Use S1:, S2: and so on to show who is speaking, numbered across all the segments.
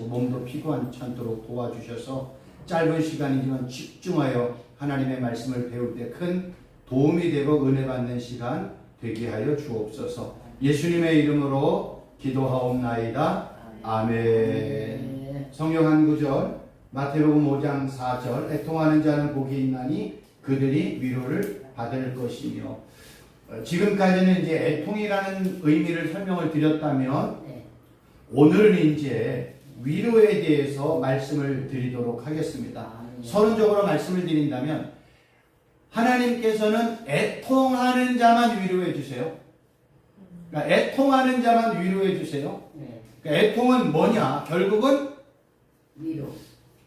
S1: 하시고 몸도 피곤하지 않도록 도와주셔서 짧은 시간이지만 집중하여 하나님의 말씀을 배울 때 큰 도움이 되고 은혜 받는 시간 되게 하여 주옵소서. 예수님의 이름으로 기도하옵나이다. 아멘. 성경 한 구절 마태복음 5장 4절 애통하는 자는 복이 있나니 그들이 위로를 받을 것이며. 지금까지는 이제 애통이라는 의미를 설명을 드렸다면 오늘은 이제 위로에 대해서 말씀을 드리도록 하겠습니다. 서론적으로 말씀을 드린다면 하나님께서는 애통하는 자만 위로해 주세요. 그러니까 애통하는 자만 위로해 주세요. 그러니까 애통은 뭐냐? 결국은
S2: 위로.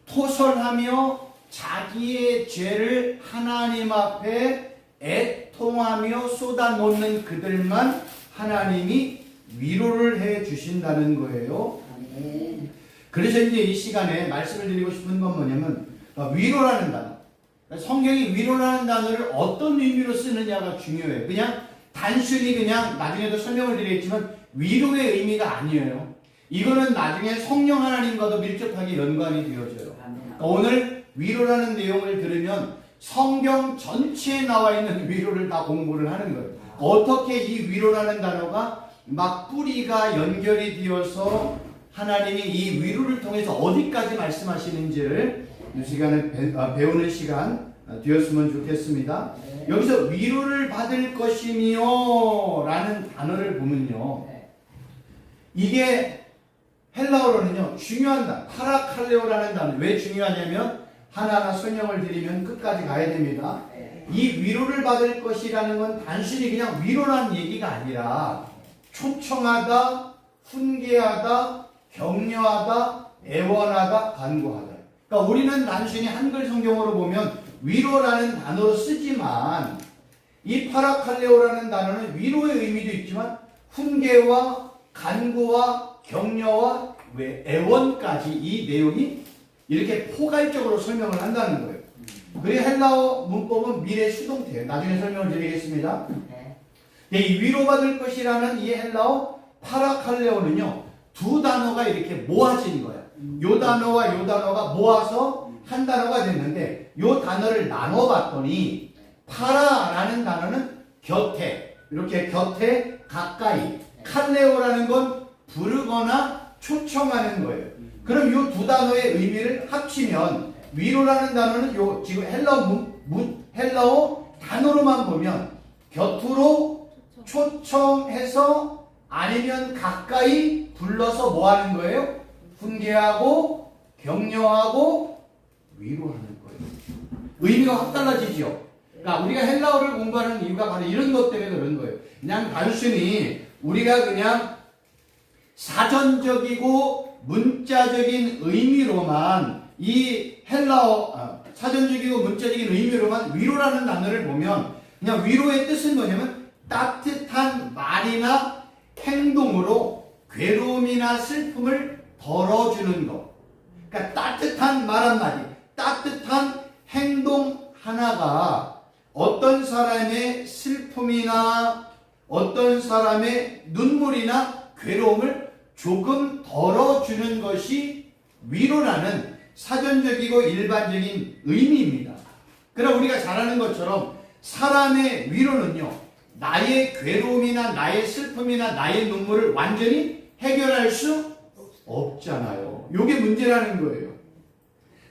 S1: 토설하며 자기의 죄를 하나님 앞에 애통하며 쏟아놓는 그들만 하나님이 위로를 해 주신다는 거예요. 그래서 이제 이 시간에 말씀을 드리고 싶은 건 뭐냐면 위로라는 단어. 성경이 위로라는 단어를 어떤 의미로 쓰느냐가 중요해요. 그냥 단순히 그냥 나중에도 설명을 드리겠지만 위로의 의미가 아니에요. 이거는 나중에 성령 하나님과도 밀접하게 연관이 되어져요. 그러니까 오늘 위로라는 내용을 들으면 성경 전체에 나와 있는 위로를 다 공부를 하는 거예요. 어떻게 이 위로라는 단어가 막 뿌리가 연결이 되어서 하나님이 이 위로를 통해서 어디까지 말씀하시는지를 이 시간에 배우는 시간 되었으면 좋겠습니다. 여기서 위로를 받을 것이며 라는 단어를 보면요, 이게 헬라어로는요 중요한 단어, 파라칼레오라는 단어. 왜 중요하냐면 하나하나 설명을 드리면 끝까지 가야 됩니다. 이 위로를 받을 것이라는 건 단순히 그냥 위로라는 얘기가 아니라 초청하다, 훈계하다, 격려하다, 애원하다, 간구하다. 그러니까 우리는 단순히 한글 성경으로 보면 위로라는 단어로 쓰지만 이 파라칼레오라는 단어는 위로의 의미도 있지만 훈계와 간구와 격려와 애원까지 이 내용이 이렇게 포괄적으로 설명을 한다는 거예요. 그리고 헬라어 문법은 미래 수동태예요. 나중에 설명을 드리겠습니다. 이 위로받을 것이라는 이 헬라어 파라칼레오는요 두 단어가 이렇게 모아진 거예요. 요 단어와 요 단어가 모아서 한 단어가 됐는데 요 단어를 나눠봤더니 파라라는 단어는 곁에, 이렇게 곁에 가까이, 칼레오라는 건 부르거나 초청하는 거예요. 그럼 요 두 단어의 의미를 합치면 위로라는 단어는 요 지금 헬라어 단어로만 보면 곁으로 초청해서 아니면 가까이 불러서 뭐 하는 거예요? 훈계하고 격려하고 위로하는 거예요. 의미가 확 달라지죠. 그러니까 우리가 헬라어를 공부하는 이유가 바로 이런 것 때문에 그런 거예요. 그냥 단순히 우리가 그냥 사전적이고 문자적인 의미로만 이 헬라어 사전적이고 문자적인 의미로만 위로라는 단어를 보면 그냥 위로의 뜻은 뭐냐면 따뜻한 말이나 행동으로 괴로움이나 슬픔을 덜어주는 것. 그러니까 따뜻한 말 한마디, 따뜻한 행동 하나가 어떤 사람의 슬픔이나 어떤 사람의 눈물이나 괴로움을 조금 덜어주는 것이 위로라는 사전적이고 일반적인 의미입니다. 그럼 우리가 잘 아는 것처럼 사람의 위로는요, 나의 괴로움이나 나의 슬픔이나 나의 눈물을 완전히 해결할 수 없잖아요. 이게 문제라는 거예요.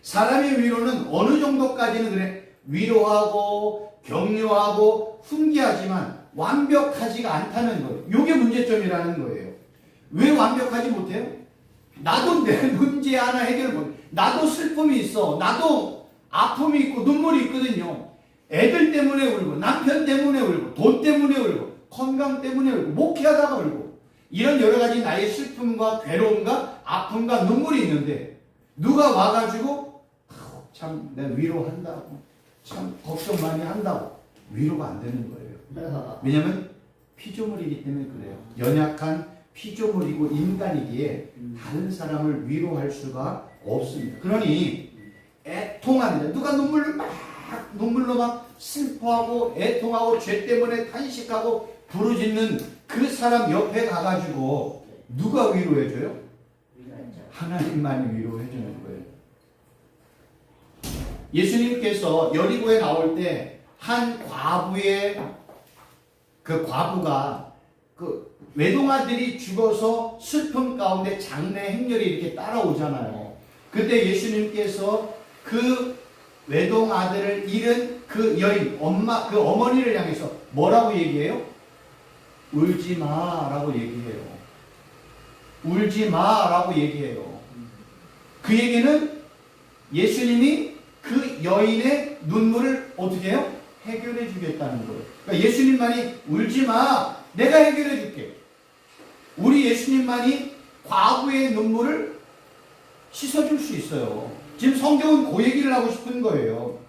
S1: 사람의 위로는 어느 정도까지는 그래 위로하고 격려하고 훈계하지만 완벽하지가 않다는 거예요. 이게 문제점이라는 거예요. 왜 완벽하지 못해요? 나도 내 문제 하나 해결 못해. 나도 슬픔이 있어. 나도 아픔이 있고 눈물이 있거든요. 애들 때문에 울고, 남편 때문에 울고, 돈 때문에 울고, 건강 때문에 울고, 목회하다가 울고, 이런 여러 가지 나의 슬픔과 괴로움과 아픔과 눈물이 있는데 누가 와가지고 참 내가 위로한다고, 참 걱정 많이 한다고 위로가 안 되는 거예요. 왜냐하면 피조물이기 때문에 그래요. 연약한 피조물이고 인간이기에 다른 사람을 위로할 수가 없습니다. 그러니 애통합니다. 누가 눈물로 막 슬퍼하고 애통하고 죄 때문에 탄식하고 부르짖는 그 사람 옆에 가가지고 누가 위로해줘요? 하나님만이 위로해 주는 거예요. 예수님께서 여리고에 나올 때 한 과부의 그 과부가 그 외동아들이 죽어서 슬픔 가운데 장례 행렬이 이렇게 따라오잖아요. 그때 예수님께서 그 외동아들을 잃은 그 여인, 그 어머니를 향해서 뭐라고 얘기해요? 울지 마라고 얘기해요. 울지 마라고 얘기해요. 그 얘기는 예수님이 그 여인의 눈물을 어떻게 해요? 해결해 주겠다는 거예요. 그러니까 예수님만이 울지 마, 내가 해결해 줄게. 우리 예수님만이 과부의 눈물을 씻어줄 수 있어요. 지금 성경은 그 얘기를 하고 싶은 거예요.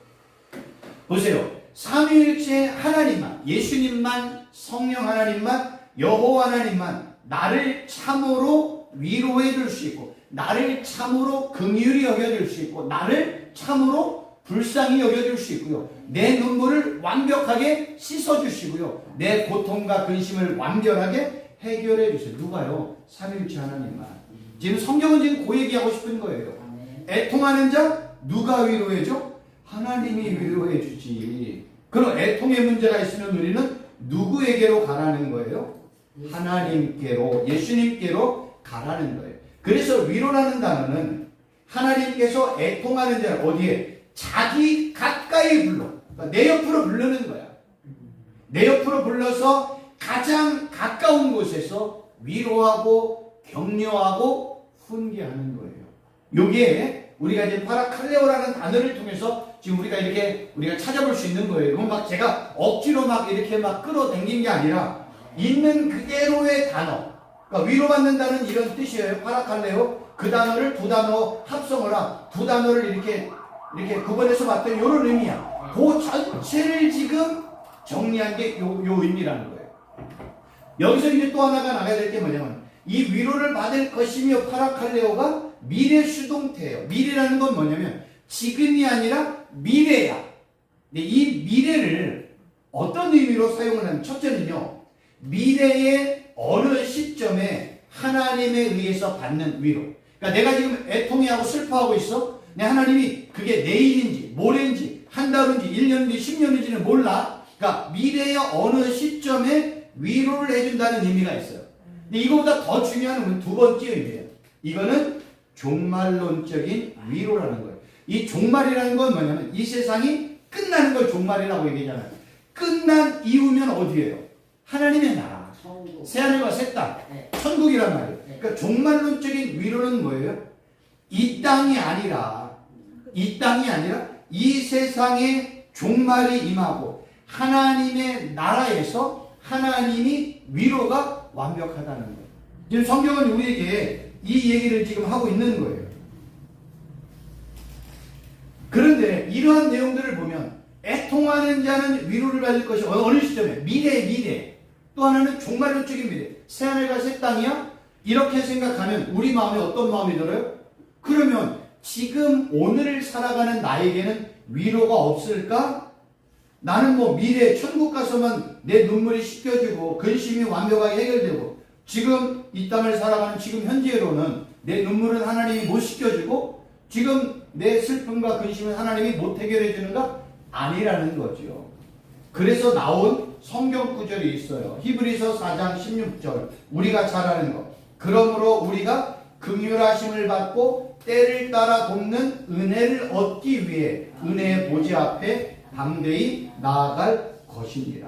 S1: 보세요. 삼위일체 하나님만, 예수님만, 성령 하나님만, 여호와 하나님만 나를 참으로 위로해 줄 수 있고, 나를 참으로 긍휼히 여겨줄 수 있고, 나를 참으로 불쌍히 여겨줄 수 있고요. 내 눈물을 완벽하게 씻어주시고요. 내 고통과 근심을 완전하게 해결해 주세요. 누가요? 삼위일체 하나님만. 지금 성경은 지금 그 얘기하고 싶은 거예요. 애통하는 자 누가 위로해줘? 하나님이 위로해 주지. 그럼 애통의 문제가 있으면 우리는 누구에게로 가라는 거예요? 하나님께로, 예수님께로 가라는 거예요. 그래서 위로라는 단어는 하나님께서 애통하는 자를 어디에? 자기 가까이 불러. 그러니까 내 옆으로 부르는 거야. 내 옆으로 불러서 가장 가까운 곳에서 위로하고 격려하고 훈계하는 거예요. 여기에 우리가 이제 파라칼레오라는 단어를 통해서 지금 우리가 찾아볼 수 있는 거예요. 이건 막 제가 억지로 막 이렇게 막 끌어당긴 게 아니라 있는 그대로의 단어. 그러니까 위로받는다는 이런 뜻이에요. 파라칼레오. 그 단어를 두 단어 합성을 두 단어를 이렇게 구분해서 봤더니 이런 의미야. 그 전체를 지금 정리한 게 요 의미라는 거예요. 여기서 이제 또 하나가 나가야 될 게 뭐냐면 이 위로를 받을 것이며 파라칼레오가 미래 수동태예요. 미래라는 건 뭐냐면 지금이 아니라 미래야. 근데 이 미래를 어떤 의미로 사용을 하는? 첫째는요, 미래의 어느 시점에 하나님에 의해서 받는 위로. 그러니까 내가 지금 애통해하고 슬퍼하고 있어. 내 하나님이 그게 내일인지 모레인지 한 달인지 1년인지 10년인지는 몰라. 그러니까 미래의 어느 시점에 위로를 해준다는 의미가 있어요. 근데 이거보다 더 중요한 건 두 번째 의미예요. 이거는 종말론적인 위로라는 거예요. 이 종말이라는 건 뭐냐면 이 세상이 끝나는 걸 종말이라고 얘기하잖아요. 끝난 이후면 어디예요? 하나님의 나라. 새하늘과 새 땅. 천국이란 말이에요. 그러니까 종말론적인 위로는 뭐예요? 이 땅이 아니라 이 세상에 종말이 임하고 하나님의 나라에서 하나님이 위로가 완벽하다는 거예요. 지금 성경은 우리에게 이 얘기를 지금 하고 있는 거예요. 그런데 이러한 내용들을 보면 애통하는 자는 위로를 받을 것이 어느 시점에? 미래. 또 하나는 종말론적인 미래. 새하늘과 새 땅이야? 이렇게 생각하면 우리 마음에 어떤 마음이 들어요? 그러면 지금 오늘을 살아가는 나에게는 위로가 없을까? 나는 뭐 미래에 천국 가서만 내 눈물이 씻겨지고 근심이 완벽하게 해결되고 지금 이 땅을 살아가는 지금 현재로는 내 눈물은 하나님이 못 씻겨주고 지금 내 슬픔과 근심은 하나님이 못 해결해 주는가? 아니라는 거죠. 그래서 나온 성경 구절이 있어요. 히브리서 4장 16절 우리가 잘 아는 거. 그러므로 우리가 긍휼하심을 받고 때를 따라 돕는 은혜를 얻기 위해 은혜의 보좌 앞에 담대히 나아갈 것이니라.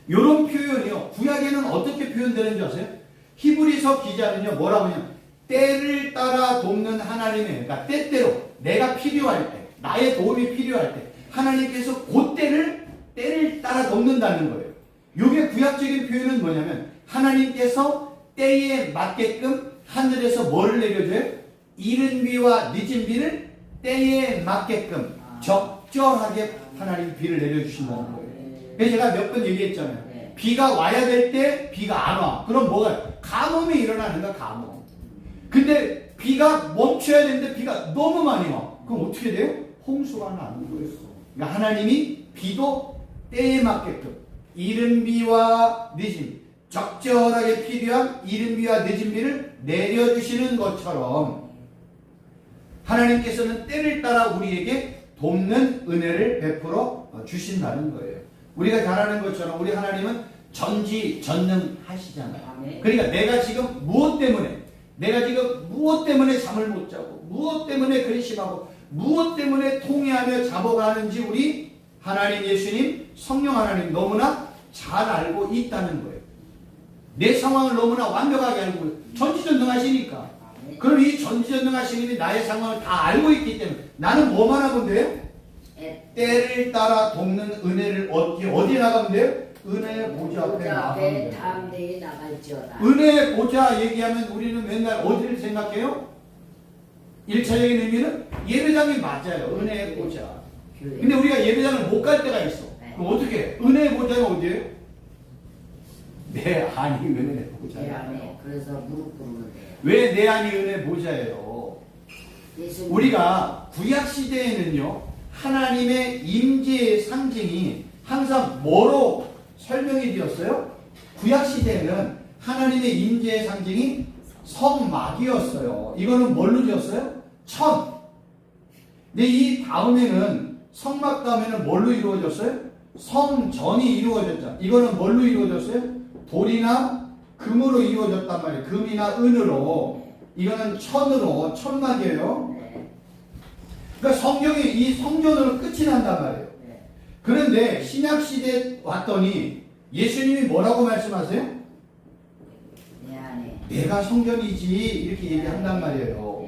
S1: 이런 표현이요. 구약에는 어떻게 표현되는 줄 아세요? 히브리서 기자는요. 뭐라고 하냐면 때를 따라 돕는 하나님의, 그러니까 때때로 내가 필요할 때, 나의 도움이 필요할 때 하나님께서 그 때를 따라 돕는다는 거예요. 이게 구약적인 표현은 뭐냐면 하나님께서 때에 맞게끔 하늘에서 뭐를 내려줘요? 이른 비와 늦은 비를 때에 맞게끔 적절하게 하나님 비를 내려주신다는 거예요. 그래서 제가 몇 번 얘기했잖아요. 비가 와야 될 때 비가 안 와. 그럼 뭐가? 가뭄이 일어나는 거야, 가뭄. 근데 비가 멈춰야 되는데 비가 너무 많이 와. 그럼 어떻게 돼요? 홍수가 나는 거예요. 그러니까 하나님이 비도 때에 맞게끔 이른 비와 늦은 적절하게 필요한 이른 비와 늦은 비를 내려주시는 것처럼 하나님께서는 때를 따라 우리에게 돕는 은혜를 베풀어 주신다는 거예요. 우리가 잘 아는 것처럼 우리 하나님은 전지전능하시잖아요. 그러니까 내가 지금 무엇 때문에 잠을 못 자고 무엇 때문에 근심하고 무엇 때문에 통회하며 잡아가는지 우리 하나님 예수님 성령 하나님 너무나 잘 알고 있다는 거예요. 내 상황을 너무나 완벽하게 알고 전지전능하시니까. 그럼 이 전지전능하신 분이 나의 상황을 다 알고 있기 때문에 나는 뭐만 하면 돼요? 때를 따라 돕는 은혜를 얻기 어디에 나가면 돼요? 은혜의 보좌 앞에 나가면 돼요. 은혜의 보좌 얘기하면 우리는 맨날 어디를 생각해요? 1차적인 의미는 예배당이 맞아요. 은혜의 보좌. 근데 우리가 예배당을 못 갈 때가 있어. 그럼 어떻게 해? 은혜의 보좌는 어디예요? 내 안이 은혜의 보좌예요.
S2: 그래서 무릎 꿇는데.
S1: 왜 내 안이 은혜의 보좌예요? 우리가 구약 시대에는요 하나님의 임재의 상징이 항상 뭐로 설명이 되었어요? 구약 시대에는 하나님의 임재의 상징이 성막이었어요. 이거는 뭘로 지었어요? 천. 근데 이 다음에는 성막 다음에는 뭘로 이루어졌어요? 성전이 이루어졌죠. 이거는 뭘로 이루어졌어요? 돌이나 금으로 이루어졌단 말이에요. 금이나 은으로. 이거는 천으로 천막이에요. 그러니까 성경이 이 성전으로 끝이 난단 말이에요. 그런데 신약 시대에 왔더니 예수님이 뭐라고 말씀하세요? 내가 성전이지 이렇게 얘기한단 말이에요.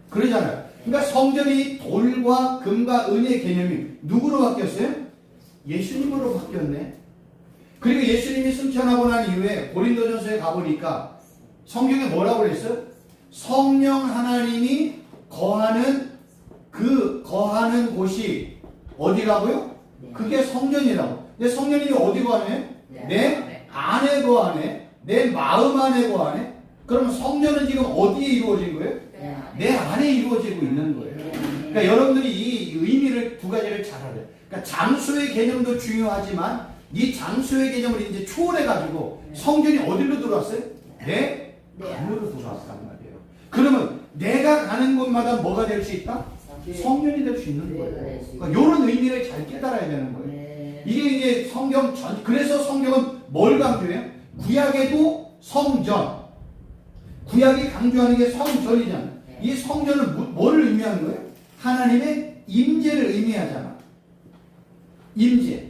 S1: 그러잖아요. 그러니까 성전이 돌과 금과 은의 개념이 누구로 바뀌었어요? 예수님으로 바뀌었네. 그리고 예수님이 승천하고 난 이후에 고린도전서에 가보니까 성경에 뭐라고 그랬어요? 성령 하나님이 거하는 곳이 어디라고요? 그게 성전이라고. 근데 성령님이 어디 거하네? 내 안에 거하네. 내 마음 안에 거하네. 그러면 성전은 지금 어디에 이루어진 거예요? 내 안에 이루어지고 있는 거예요. 그러니까 여러분들이 이 의미를 두 가지를 잘 알아요. 그러니까 장소의 개념도 중요하지만 이 장소의 개념을 이제 초월해가지고 성전이 어디로 들어왔어요? 내 안으로 들어왔단 말이에요. 그러면 내가 가는 곳마다 뭐가 될 수 있다? 성전이 될 수 있는 거예요. 그러니까 이런 의미를 잘 깨달아야 되는 거예요. 이게 이제 성경 그래서 성경은 뭘 강조해요? 구약에도 성전. 구약이 강조하는 게 성전이잖아. 이 성전은 뭐를 의미하는 거예요? 하나님의 임재를 의미하잖아. 임재.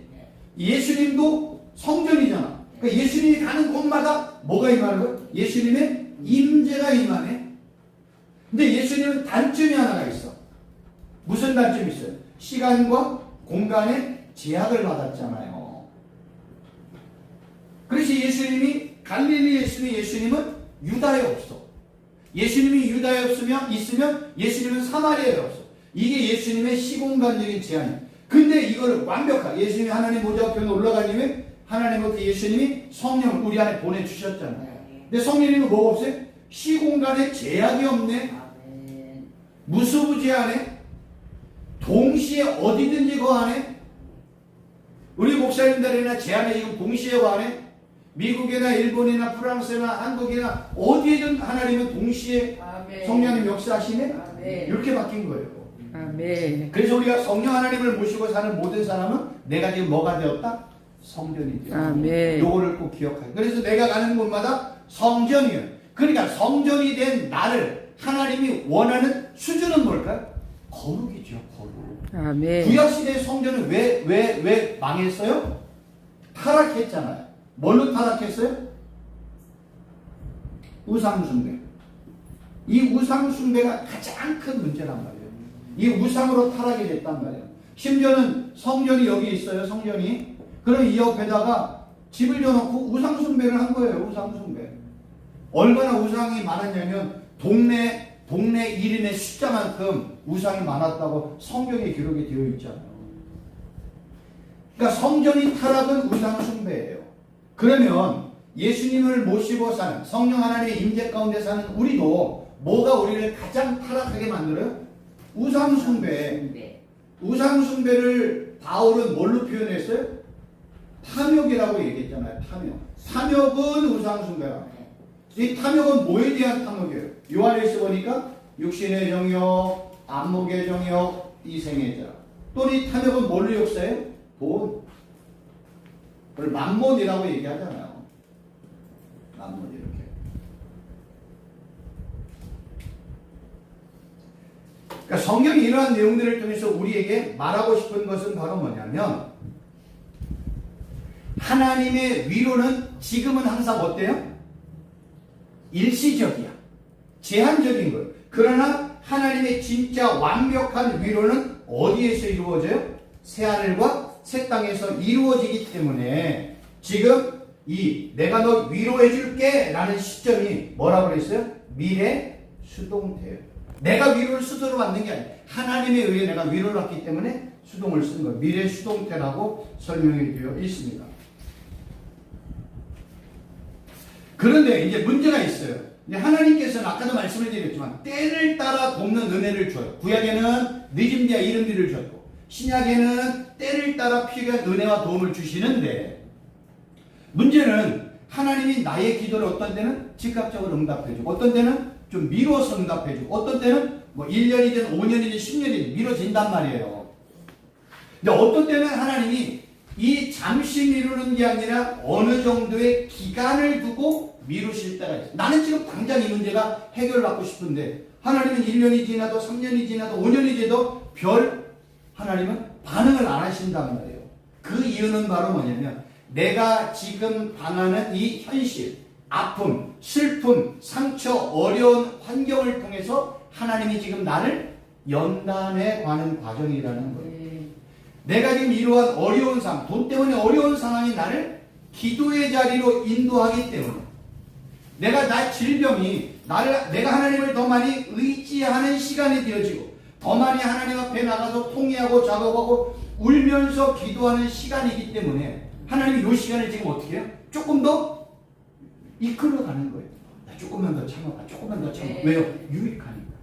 S1: 예수님도 성전이잖아. 그러니까 예수님이 가는 곳마다 뭐가 임하는 거예요? 예수님의 임재가 임하네. 근데 예수님은 단점이 하나가 있어. 무슨 단점이 있어요? 시간과 공간의 제약을 받았잖아요. 그래서 예수님이 갈릴리 예수님은 유다에 없어. 예수님이 유다에 있으면 예수님은 사마리아에 없어. 이게 예수님의 시공간적인 제한이에요. 근데 이걸 완벽하게 예수님이 하나님 보좌 앞에 올라가려면 하나님한테 예수님이 성령을 우리 안에 보내주셨잖아요. 근데 성령님은 뭐가 없어요? 시공간에 제약이 없네. 무수부지하네. 동시에 어디든지 거하네. 우리 목사님들이나 제 안에 지금 동시에 거하네. 미국이나 일본이나 프랑스나 한국이나 어디에든 하나님은 동시에 성령님 역사하시네. 이렇게 바뀐 거예요.
S3: 아멘.
S1: 그래서 우리가 성령 하나님을 모시고 사는 모든 사람은 내가 지금 뭐가 되었다? 성전이 되었다.
S3: 아멘.
S1: 요거를 꼭 기억하세요. 그래서 내가 가는 곳마다 성전이에요. 그러니까 성전이 된 나를 하나님이 원하는 수준은 뭘까요? 거룩이죠. 거룩.
S3: 아멘.
S1: 구약시대의 성전은 왜 망했어요? 타락했잖아요. 뭘로 타락했어요? 우상숭배. 이 우상숭배가 가장 큰 문제란 말이에요. 이 우상으로 타락이 됐단 말이에요. 심지어는 성전이 여기 있어요. 성전이. 그럼 이 옆에다가 집을 지어놓고 우상숭배를 한 거예요. 우상숭배. 얼마나 우상이 많았냐면 동네 이름의 숫자만큼 우상이 많았다고 성경에 기록이 되어 있잖아요. 그러니까 성전이 타락은 우상숭배예요. 그러면 예수님을 모시고 사는 성령 하나님의 임재 가운데 사는 우리도 뭐가 우리를 가장 타락하게 만들어요? 우상숭배. 우상숭배를 바울은 뭘로 표현했어요? 탐욕이라고 얘기했잖아요. 탐욕. 탐욕은 우상숭배라. 이 탐욕은 뭐에 대한 탐욕이에요? 요한일서 보니까 육신의 정욕, 안목의 정욕, 이생의 자. 또는 이 탐욕은 뭘로 역사해요? 돈. 그걸 만몬이라고 얘기하잖아요. 만몬 이렇게. 그러니까 성경이 이러한 내용들을 통해서 우리에게 말하고 싶은 것은 바로 뭐냐면 하나님의 위로는 지금은 항상 어때요? 일시적이야. 제한적인 거예요. 그러나 하나님의 진짜 완벽한 위로는 어디에서 이루어져요? 새하늘과 새 땅에서 이루어지기 때문에 지금 이 내가 너 위로해 줄게 라는 시점이 뭐라고 그랬어요? 미래 수동태예요. 내가 위로를 스스로 받는 게 아니에요. 하나님에 의해 내가 위로를 받기 때문에 수동을 쓰는 거예요. 미래 수동태라고 설명이 되어 있습니다. 그런데 이제 문제가 있어요. 이제 하나님께서는 아까도 말씀을 드렸지만 때를 따라 돕는 은혜를 줘요. 구약에는 늦은 뒤에 이른 뒤를 줬고 신약에는 때를 따라 필요한 은혜와 도움을 주시는데 문제는 하나님이 나의 기도를 어떤 때는 즉각적으로 응답해주고 어떤 때는 좀 미뤄서 응답해주고 어떤 때는 뭐 1년이든 5년이든 10년이든 미뤄진단 말이에요. 근데 어떤 때는 하나님이 이 잠시 미루는 게 아니라 어느 정도의 기간을 두고 미루실 때가 있어요. 나는 지금 당장 이 문제가 해결받고 싶은데 하나님은 1년이 지나도 3년이 지나도 5년이 지나도 하나님은 반응을 안 하신단 말이에요. 그 이유는 바로 뭐냐면 내가 지금 당하는 이 현실, 아픔, 슬픔, 상처, 어려운 환경을 통해서 하나님이 지금 나를 연단해 가는 과정이라는 거예요. 내가 지금 이러한 어려운 상황, 돈 때문에 어려운 상황이 나를 기도의 자리로 인도하기 때문에 내가 나 질병이 내가 하나님을 더 많이 의지하는 시간이 되어지고 더 많이 하나님 앞에 나가서 통회하고 작업하고 울면서 기도하는 시간이기 때문에 하나님이 이 시간을 지금 어떻게 해요? 조금 더 이끌어가는 거예요. 조금만 더 참아봐. 조금만 더 참아. 왜요? 유익하니까.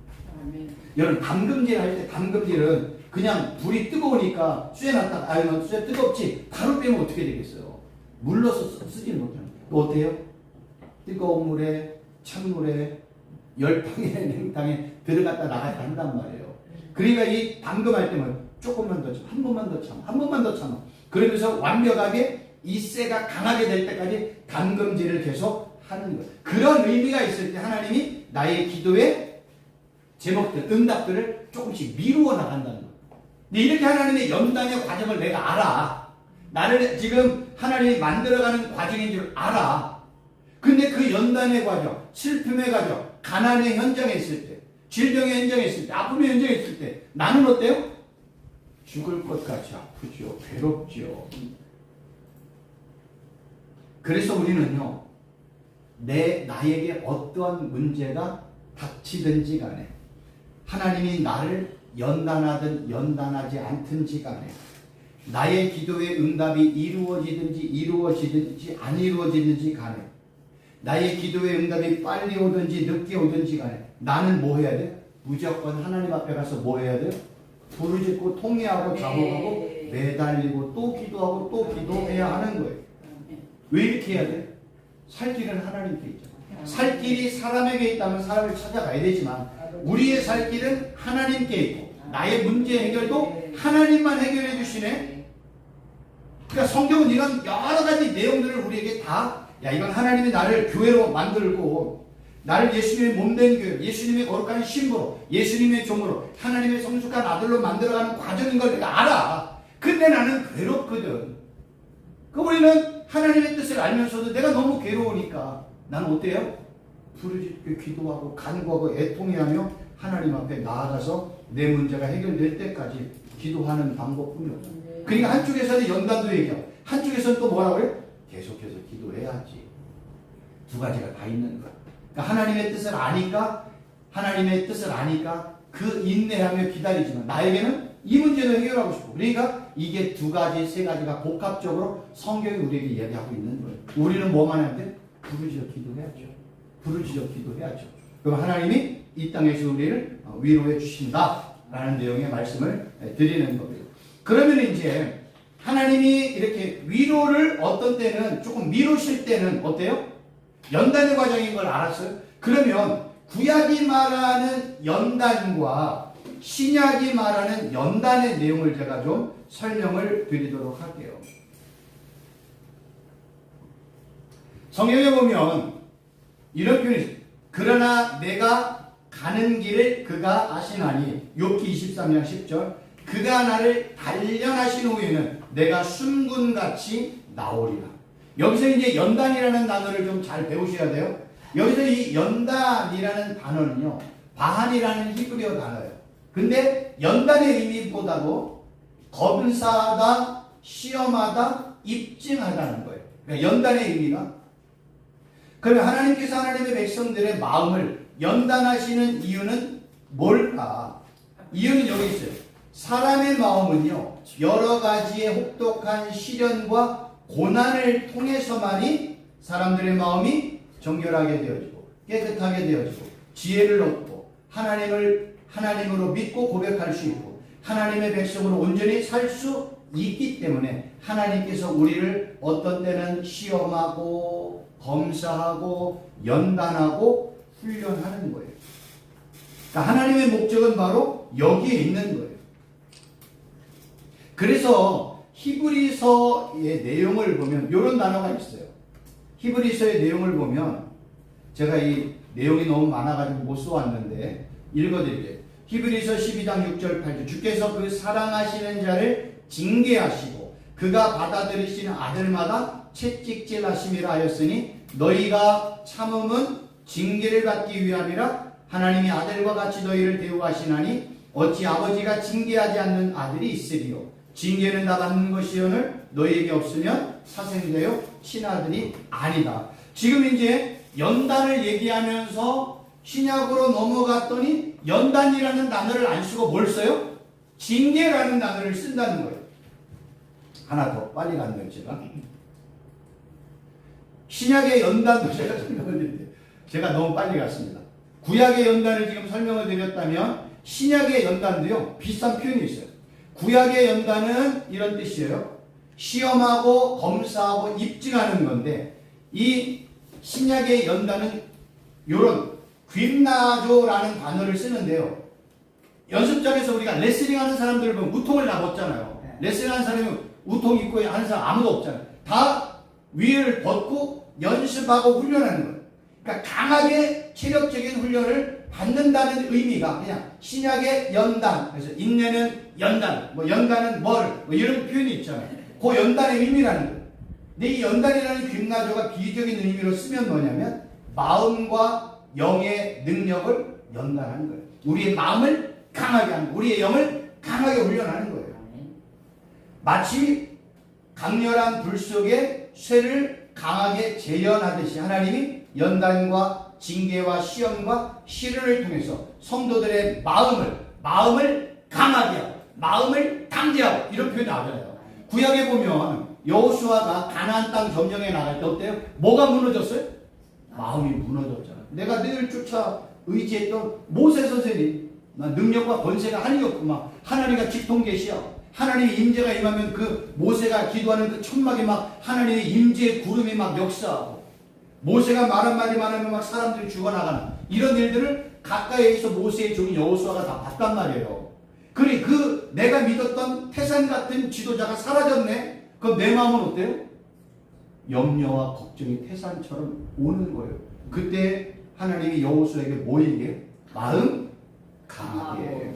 S1: 여러분 담금질 할 때 담금질은 그냥 불이 뜨거우니까 쇠 놨다가 아유 쇠 뜨겁지 바로 빼면 어떻게 되겠어요? 물러서 쓰지는 못하는 거예요. 또 어때요? 뜨거운 물에 찬물에 열탕에 냉탕에 들어갔다 나갔다 한단 말이에요. 그러니까 이 담금할 때는 조금만 더 참아. 한 번만 더 참아. 한 번만 더 참아. 그러면서 완벽하게 이 쇠가 강하게 될 때까지 담금질을 계속 하는 거예요. 그런 의미가 있을 때 하나님이 나의 기도의 제목들, 응답들을 조금씩 미루어 나간다는 거예요. 근데 이렇게 하나님의 연단의 과정을 내가 알아. 나를 지금 하나님이 만들어가는 과정인 줄 알아. 근데 그 연단의 과정, 슬픔의 과정, 가난의 현장에 있을 때, 질병의 현장에 있을 때, 아픔의 현장에 있을 때 나는 어때요? 죽을 것 같이 아프죠. 괴롭죠. 그래서 우리는요. 나에게 어떠한 문제가 닥치든지 간에 하나님이 나를 연단하든 연단하지 않든지 간에 나의 기도의 응답이 이루어지든지 안 이루어지든지 간에 나의 기도의 응답이 빨리 오든지 늦게 오든지 간에 나는 뭐 해야 돼? 무조건 하나님 앞에 가서 뭐 해야 돼? 부르짖고 통회하고 작업하고 매달리고 또 기도하고 또 기도해야 하는 거예요. 왜 이렇게 해야 돼? 살 길은 하나님께 있잖아. 살 길이 사람에게 있다면 사람을 찾아가야 되지만 우리의 살 길은 하나님께 있고 나의 문제 해결도 하나님만 해결해 주시네. 그러니까 성경은 이런 여러 가지 내용들을 우리에게 이건 하나님이 나를 교회로 만들고 나를 예수님의 몸된 교회, 예수님의 거룩한 신부로, 예수님의 종으로, 하나님의 성숙한 아들로 만들어가는 과정인 걸 내가 알아. 근데 나는 괴롭거든. 그 우리는 하나님의 뜻을 알면서도 내가 너무 괴로우니까 나는 어때요? 부르짖고 기도하고 간구하고 애통해하며 하나님 앞에 나아가서 내 문제가 해결될 때까지 기도하는 방법뿐이 없어. 그러니까 한쪽에서는 연단도 얘기하고 한쪽에서는 또 뭐라고 그래? 계속해서 기도해야지. 두 가지가 다 있는 거야. 그러니까 하나님의 뜻을 아니까 그 인내하며 기다리지만 나에게는 이 문제도 해결하고 싶고 그러니까 이게 두 가지 세 가지가 복합적으로 성경이 우리에게 이야기하고 있는 거예요. 우리는 뭐만 해야 돼? 부르짖어 기도해야죠. 부르짖어 기도해야죠. 그럼 하나님이 이 땅에서 우리를 위로해 주신다라는 내용의 말씀을 드리는 거예요. 그러면 이제 하나님이 이렇게 위로를 어떤 때는 조금 미루실 때는 어때요? 연단의 과정인 걸 알았어요? 그러면 구약이 말하는 연단과 신약이 말하는 연단의 내용을 제가 좀 설명을 드리도록 할게요. 성경에 보면 이런 표현이 있어요. 그러나 내가 가는 길을 그가 아시나니 욥기 23장 10절 그가 나를 단련하신 후에는 내가 순군같이 나오리라. 여기서 이제 연단이라는 단어를 좀 잘 배우셔야 돼요. 여기서 이 연단이라는 단어는요, 바한이라는 히브리어 단어예요. 근데 연단의 의미보다도 검사하다, 시험하다, 입증하다는 거예요. 그러니까 연단의 의미가. 그러면 하나님께서 하나님의 백성들의 마음을 연단하시는 이유는 뭘까? 이유는 여기 있어요. 사람의 마음은요, 여러 가지의 혹독한 시련과 고난을 통해서만이 사람들의 마음이 정결하게 되어지고 깨끗하게 되어지고 지혜를 얻고 하나님으로 믿고 고백할 수 있고 하나님의 백성으로 온전히 살 수 있기 때문에 하나님께서 우리를 어떤 때는 시험하고 검사하고 연단하고 훈련하는 거예요. 그러니까 하나님의 목적은 바로 여기에 있는 거예요. 그래서 히브리서의 내용을 보면 이런 단어가 있어요. 히브리서의 내용을 보면 제가 이 내용이 너무 많아가지고 못 써왔는데 읽어드릴게요. 히브리서 12장 6절 8절 주께서 그 사랑하시는 자를 징계하시고 그가 받아들이시는 아들마다 채찍질하심이라 하였으니 너희가 참음은 징계를 받기 위함이라 하나님이 아들과 같이 너희를 대우하시나니 어찌 아버지가 징계하지 않는 아들이 있으리요. 징계는 다 받는 것이오늘 너희에게 없으면 사생되어 친아들이 아니다. 지금 이제 연단을 얘기하면서 신약으로 넘어갔더니 연단이라는 단어를 안 쓰고 뭘 써요? 징계라는 단어를 쓴다는 거예요. 하나 더 빨리 갔네요 제가. 신약의 연단도 제가 설명을 드릴게요. 제가 너무 빨리 갔습니다. 구약의 연단을 지금 설명을 드렸다면 신약의 연단도요 비슷한 표현이 있어요. 구약의 연단은 이런 뜻이에요. 시험하고 검사하고 입증하는 건데 이 신약의 연단은 이런 귀나조라는 단어를 쓰는데요. 연습장에서 우리가 레슬링하는 사람들을 보면 우통을 다 벗잖아요. 레슬링하는 사람이 우통 입고 하는 사람 아무도 없잖아요. 다 위를 벗고 연습하고 훈련하는 거예요. 그러니까 강하게 체력적인 훈련을 받는다는 의미가 그냥 신약의 연단, 그래서 인내는 연단, 뭐 연단은 뭐 이런 표현이 있잖아요. 그 연단의 의미라는 거예요. 근데 이 연단이라는 귀나조가 비유적인 의미로 쓰면 뭐냐면 마음과 영의 능력을 연단하는 거예요. 우리의 마음을 강하게 하는 거예요. 우리의 영을 강하게 훈련하는 거예요. 마치 강렬한 불 속에 쇠를 강하게 재현하듯이 하나님이 연단과 징계와 시험과 시련을 통해서 성도들의 마음을 강하게 하고 마음을 강제하고 이런 표현이 나오잖아요. 구약에 보면 여호수아가 가나안 땅 점령에 나갈 때 어때요? 뭐가 무너졌어요? 마음이 무너졌잖아요. 내가 늘 쫓아 의지했던 모세 선생님, 능력과 권세가 하늘이 없구만. 하나님과 직통 계시야. 하나님의 임재가 임하면 그 모세가 기도하는 그 천막에 막 하나님의 임재의 구름이 막 역사하고 모세가 말 한마디만 하면 막 사람들이 죽어나가는 이런 일들을 가까이에서 모세의 종이 여호수아가 다 봤단 말이에요. 그래 그 내가 믿었던 태산 같은 지도자가 사라졌네. 그럼 내 마음은 어때요? 염려와 걱정이 태산처럼 오는 거예요. 그때 하나님이 여호수아에게 뭐 얘기해요? 마음 강하게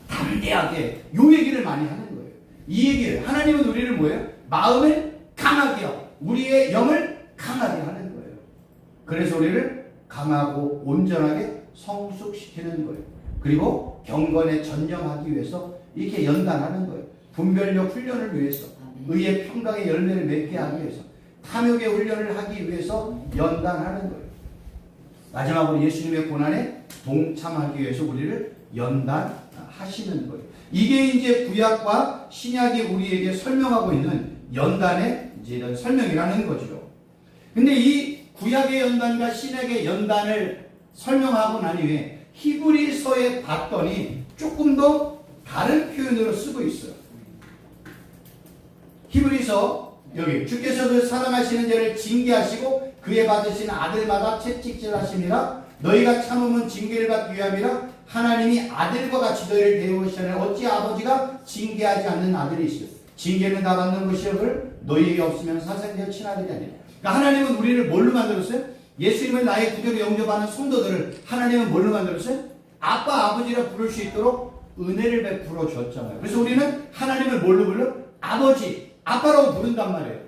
S1: 담대하게 요 얘기를 많이 하는 거예요. 이 얘기를 하나님은 우리를 뭐예요? 마음을 강하게 하고 우리의 영을 강하게 하는 거예요. 그래서 우리를 강하고 온전하게 성숙시키는 거예요. 그리고 경건에 전념하기 위해서 이렇게 연단하는 거예요. 분별력 훈련을 위해서 의의 평강의 열매를 맺게 하기 위해서 탐욕의 훈련을 하기 위해서 연단하는 거예요. 마지막으로 예수님의 고난에 동참하기 위해서 우리를 연단하시는 거예요. 이게 이제 구약과 신약이 우리에게 설명하고 있는 연단의 이제 이런 설명이라는 거죠. 근데 이 구약의 연단과 신약의 연단을 설명하고 난 이후에 히브리서에 봤더니 조금 더 다른 표현으로 쓰고 있어요. 히브리서 여기 주께서 그 사랑하시는 자를 징계하시고 그에 받으신 아들마다 채찍질하심이라 너희가 참으면 징계를 받기 위함이라 하나님이 아들과 같이 너희를 대우하시는 어찌 아버지가 징계하지 않는 아들이시오. 징계는 다 받는 것이오를 너희에게 없으면 사생되어 친아들이 아니라. 그러니까 하나님은 우리를 뭘로 만들었어요? 예수님을 나의 구주로 영접하는 성도들을 하나님은 뭘로 만들었어요? 아빠 아버지라 부를 수 있도록 은혜를 베풀어 줬잖아요. 그래서 우리는 하나님을 뭘로 불러? 아버지, 아빠라고 부른단 말이에요.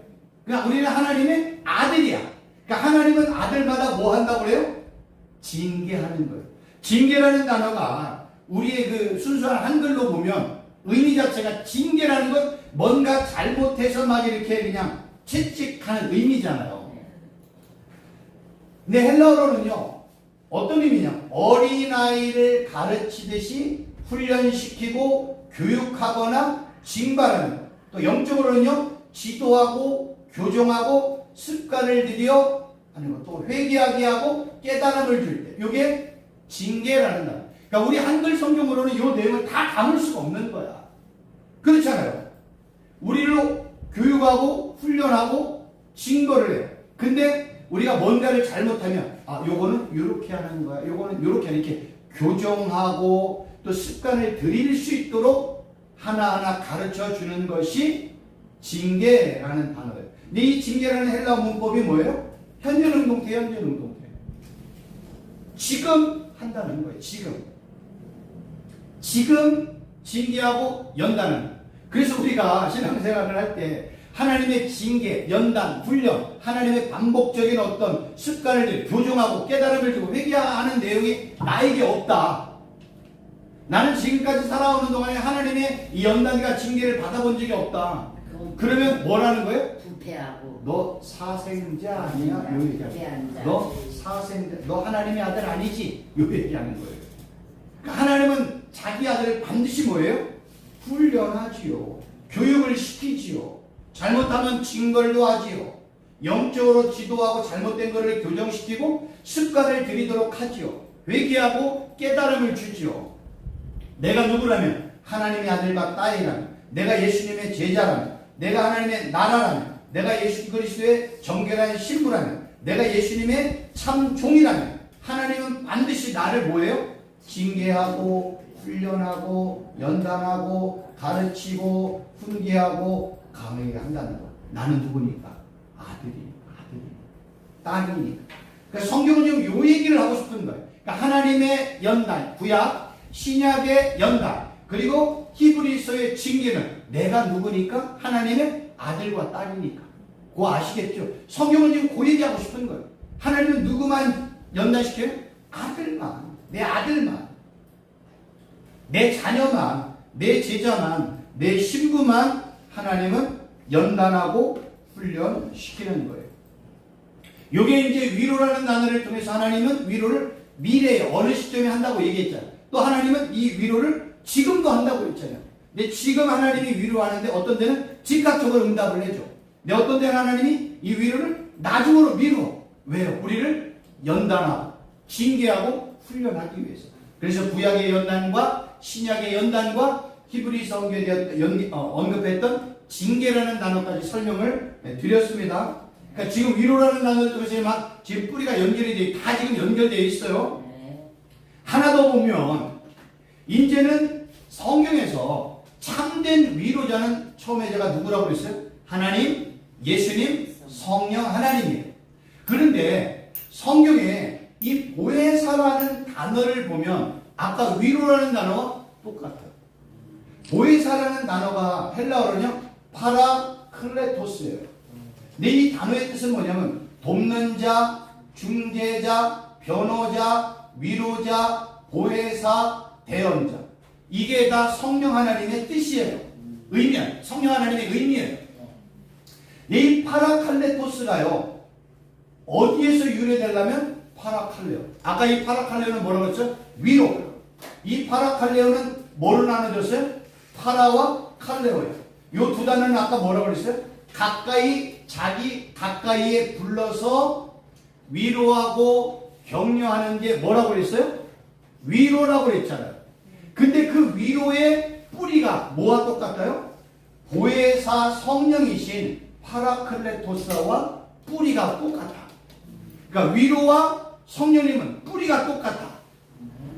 S1: 그러니까 우리는 하나님의 아들이야. 그러니까 하나님은 아들마다 뭐 한다고 그래요? 징계하는 거예요. 징계라는 단어가 우리의 그 순수한 한글로 보면 의미 자체가 징계라는 건 뭔가 잘못해서 막 이렇게 그냥 채찍하는 의미잖아요. 근데 헬라어로는요, 어떤 의미냐? 어린아이를 가르치듯이 훈련시키고 교육하거나 징발하는 것. 또 영적으로는요, 지도하고 교정하고 습관을 들여 하는 것. 또 회개하게 하고 깨달음을 줄 때. 이게 징계라는 단어. 그러니까 우리 한글 성경으로는 이 내용을 다 담을 수가 없는 거야. 그렇잖아요. 우리를 교육하고 훈련하고 징벌을 해요. 근데 우리가 뭔가를 잘못하면 요거는 요렇게 하는 거야. 요거는 요렇게 이렇게 교정하고 또 습관을 들일 수 있도록 하나하나 가르쳐 주는 것이 징계라는 단어예요. 근데 이 징계라는 헬라어 문법이 뭐예요? 현재 능동태, 현재 능동태. 지금 한다는 거예요. 지금 징계하고 연단은. 그래서 우리가 신앙생활을 할 때 하나님의 징계, 연단, 훈련, 하나님의 반복적인 어떤 습관을 교정하고 깨달음을 주고 회개하는 내용이 나에게 없다. 나는 지금까지 살아오는 동안에 하나님의 이 연단과 징계를 받아본 적이 없다. 그러면 뭐라는 거예요?
S2: 부패하고
S1: 너 사생자 아니야? 요 얘기하는 거예요. 너 사생자, 너 하나님의 아들 아니지? 요 얘기하는 거예요. 그러니까 하나님은 자기 아들을 반드시 뭐예요? 훈련하지요. 교육을 시키지요. 잘못하면 징벌도 하지요. 영적으로 지도하고 잘못된 것을 교정시키고 습관을 들이도록 하지요. 회개하고 깨달음을 주지요. 내가 누구라면? 하나님의 아들과 딸이라면, 내가 예수님의 제자라면, 내가 하나님의 나라라면, 내가 예수 그리스도의 정결한 신부라면, 내가 예수님의 참 종이라면 하나님은 반드시 나를 뭐예요? 징계하고 훈련하고 연단하고 가르치고 훈계하고 강하게 한다는 거. 나는 누구니까? 딸이니까. 그러니까 성경은 지금 요 얘기를 하고 싶은 거예요. 그러니까 하나님의 연단, 구약, 신약의 연단, 그리고 히브리서의 징계는 내가 누구니까? 하나님의 아들과 딸이니까. 그거 아시겠죠? 성경은 지금 그 얘기하고 싶은 거예요. 하나님은 누구만 연단시켜요? 아들만. 내 아들만. 내 자녀만. 내 제자만. 내 신부만 하나님은 연단하고 훈련시키는 거예요. 요게 이제 위로라는 단어를 통해서 하나님은 위로를 미래에 어느 시점에 한다고 얘기했잖아요. 또 하나님은 이 위로를 지금도 한다고 했잖아요. 근데 지금 하나님이 위로하는데 어떤 데는 즉각적으로 응답을 해줘. 근데 어떤 데는 하나님이 이 위로를 나중으로 미뤄. 왜요? 우리를 연단하고 징계하고 훈련하기 위해서. 그래서 구약의 연단과 신약의 연단과 히브리 성경에 언급했던 징계라는 단어까지 설명을 드렸습니다. 그러니까 지금 위로라는 단어를 통해서 막 지금 뿌리가 연결이 돼, 다 지금 연결되어 있어요. 하나 더 보면 이제는 성경에서 참된 위로자는 처음에 제가 누구라고 그랬어요? 하나님, 예수님, 성령 하나님이에요. 그런데 성경에 이 보혜사라는 단어를 보면 아까 위로라는 단어와 똑같아요. 보혜사라는 단어가 헬라어로는요 파라클레토스예요. 근데 이 단어의 뜻은 뭐냐면 돕는 자, 중재자, 변호자, 위로자, 보혜사, 대언자. 이게 다 성령 하나님의 뜻이에요. 의미예요. 성령 하나님의 의미예요. 이 파라칼레토스가요 어디에서 유래되려면 파라칼레오. 아까 이 파라칼레오는 뭐라고 했죠? 위로. 이 파라칼레오는 뭐로 나눠졌어요? 파라와 칼레오예요. 이 두 단어는 아까 뭐라고 그랬어요? 자기 가까이에 불러서 위로하고 격려하는 게 뭐라고 그랬어요? 위로라고 그랬잖아요. 근데 그 위로의 뿌리가 뭐와 똑같아요? 보혜사 성령이신 파라클레토스와 뿌리가 똑같아. 그러니까 위로와 성령님은 뿌리가 똑같아.